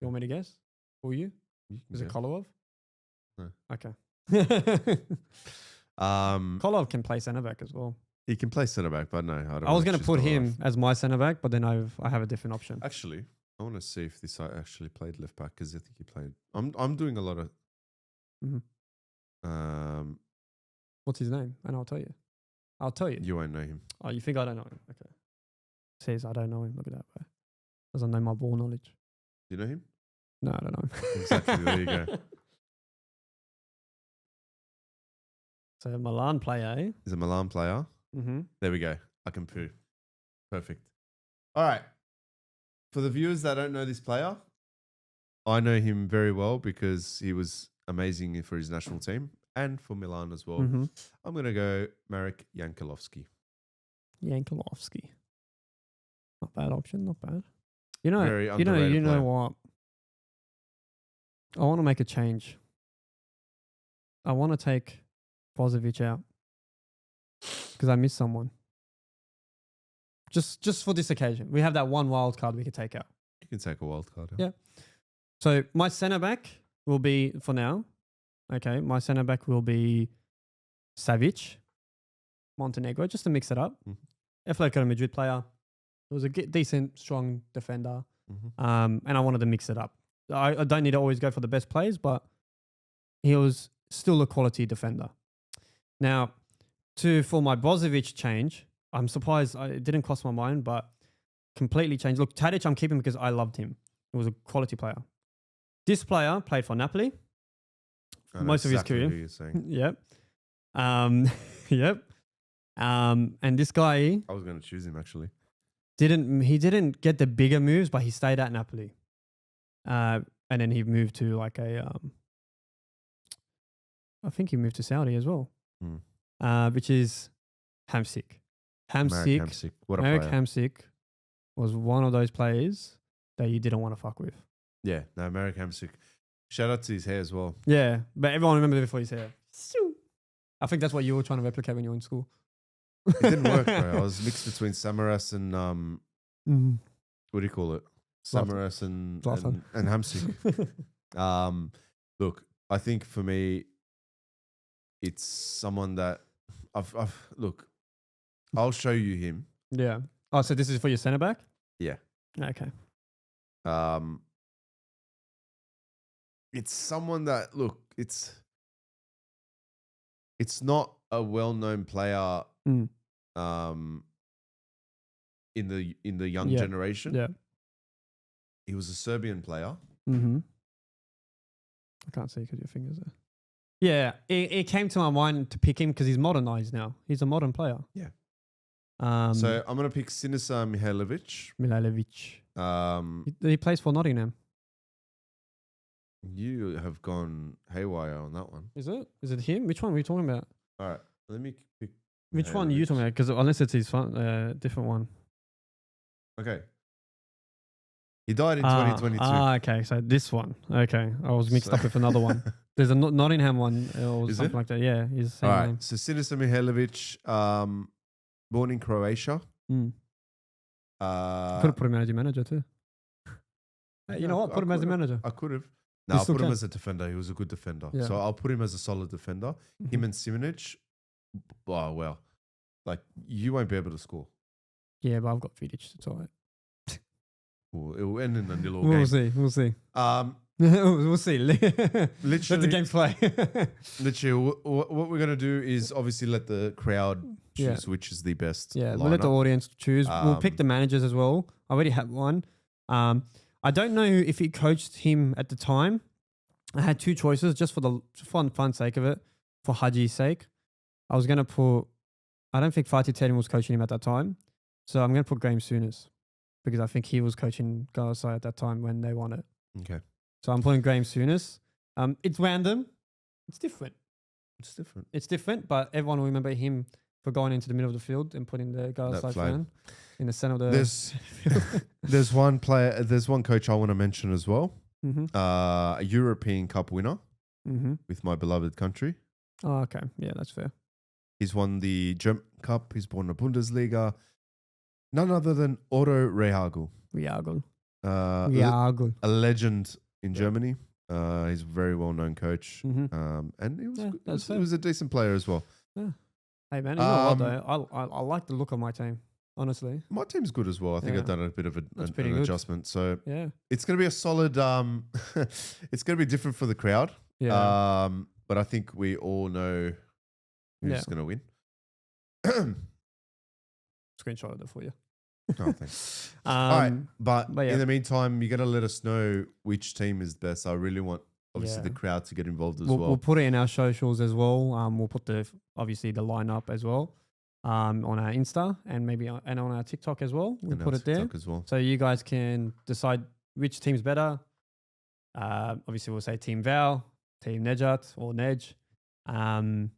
You want me to guess? Will you? Is it Kolarov? No. Okay. Kolarov can play centre back as well. He can play centre back, but no, I don't. I was going to put him as my centre back, but then I have a different option. Actually, I want to see if this guy actually played left back because I think he played. I'm doing a lot of. What's his name? And I'll tell you. I'll tell you. You won't know him. Oh, you think I don't know him? Okay. Says I don't know him. Look at that. Doesn't know my ball knowledge. Do you know him? No, I don't know him. Exactly. There you go. So Milan player, eh? He's a Milan player. There we go. I can prove. Perfect. All right. For the viewers that don't know this player, I know him very well because he was amazing for his national team and for Milan as well. I'm going to go Marek Jankulovski. Jankulovski. Not bad option. Not bad. You know player. what? I want to make a change. I want to take Brozovic out because I miss someone. Just for this occasion, we have that one wild card we could take out. You can take a wild card. Yeah. So my centre back will be for now. Okay, my centre back will be Savic, Montenegro, just to mix it up. Atletico Madrid player. It was a decent, strong defender, and I wanted to mix it up. I don't need to always go for the best players, but he was still a quality defender. Now, for my Brozovic change, I'm surprised it didn't cross my mind, but completely changed. Look, Tadic, I'm keeping because I loved him. He was a quality player. This player played for Napoli most of his career. Who you're saying. Yep. Yep. And this guy, I was going to choose him actually. He didn't get the bigger moves, but he stayed at Napoli. And then he moved to like I think he moved to Saudi as well. Which is Hamsik. What a Marek player. Hamsik was one of those players that you didn't want to fuck with. Yeah, no, Marek Hamsik. Shout out to his hair as well. Yeah, but everyone remembers it before his hair. I think that's what you were trying to replicate when you were in school. It didn't work, bro. I was mixed between Samaras and what do you call it? Samaras and Hamsik. Look, I think for me, it's someone that I've look. I'll show you him. Yeah. Oh, so this is for your centre back? Yeah. Okay. It's someone that look. It's not a well-known player. In the young generation. Yeah. He was a Serbian player. Mm-hmm. I can't see because your fingers there. Yeah, it came to my mind to pick him because he's modernized now. He's a modern player. Yeah. So I'm gonna pick Sinisa Mihailovic. He plays for Nottingham. You have gone haywire on that one. Is it? Is it him? Which one were you talking about? All right, let me pick. Which one are you talking about? Because unless it's his different one. Okay. He died in 2022. Okay. So this one. Okay. I was mixed up with another one. There's a Nottingham one or Is something it? like that. Yeah. He's the same All right. name. So Sinisa Mihailovic, born in Croatia. Could have put him as your manager tanager too. Hey, you know what? Put him as a manager. I could have. No, I'll put him as a defender. He was a good defender. Yeah. So I'll put him as a solid defender. Him and Simonic. Oh, well. Like, you won't be able to score. Yeah, but I've got Vidic. It's all right. Well, it will end in a nil We'll game. see. We'll see. We'll see. Let the game play. Literally, what we're going to do is obviously let the crowd choose which is the best. Yeah, we'll let the audience choose. We'll pick the managers as well. I already have one. I don't know if he coached him at the time. I had two choices just for the fun sake of it, for Haji's sake. I was going to put, I don't think Fatih Terim was coaching him at that time. So I'm going to put Graham Souness because I think he was coaching Galatasaray at that time when they won it. Okay. So I'm putting Graham Souness. It's random. It's different. It's different, but everyone will remember him for going into the middle of the field and putting the Galatasaray fan in the center of the There's one player, there's one coach I want to mention as well. A European Cup winner with my beloved country. Oh, okay. Yeah, that's fair. He's won the German Cup. He's won the Bundesliga. None other than Otto Rehagel. A legend in Germany. He's a very well-known coach. And he was a decent player as well. Yeah. Hey, man, you know what, though? I like the look of my team, honestly. My team's good as well. I think I've done a bit of an adjustment. So yeah, it's going to be a solid... it's going to be different for the crowd. Yeah. But I think we all know who's going to win. Screenshot it for you. Oh, thanks. All right. But in the meantime, you're going to let us know which team is best. I really want, obviously, the crowd to get involved as well. We'll put it in our socials as well. We'll put obviously the lineup as well on our Insta and maybe and on our TikTok as well. We'll put it there as well. So you guys can decide which team's better. Obviously, we'll say Team Val, Team Nejat or Nej. And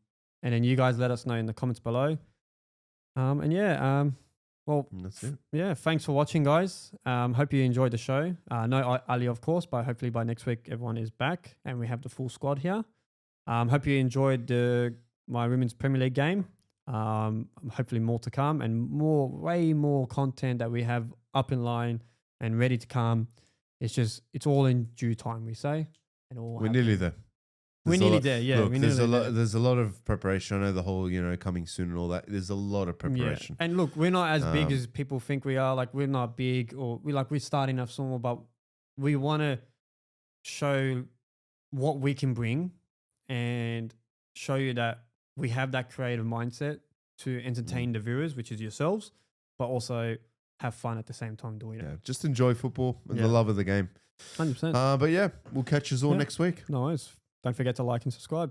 then you guys let us know in the comments below. Well, that's it. Yeah, thanks for watching, guys. Hope you enjoyed the show. No Ali, of course, but hopefully by next week everyone is back and we have the full squad here. Hope you enjoyed my Women's Premier League game. Hopefully more to come and way more content that we have up in line and ready to come. It's all in due time, we say. And we're nearly there. We're nearly there, yeah. Look, there's a lot of preparation. I know the whole, coming soon and all that. There's a lot of preparation. Yeah. And look, we're not as big as people think we are. Like, we're not big or we're starting off small, but we want to show what we can bring and show you that we have that creative mindset to entertain the viewers, which is yourselves, but also have fun at the same time doing it. Just enjoy football and the love of the game. 100%. But we'll catch you all next week. No worries. Don't forget to like and subscribe.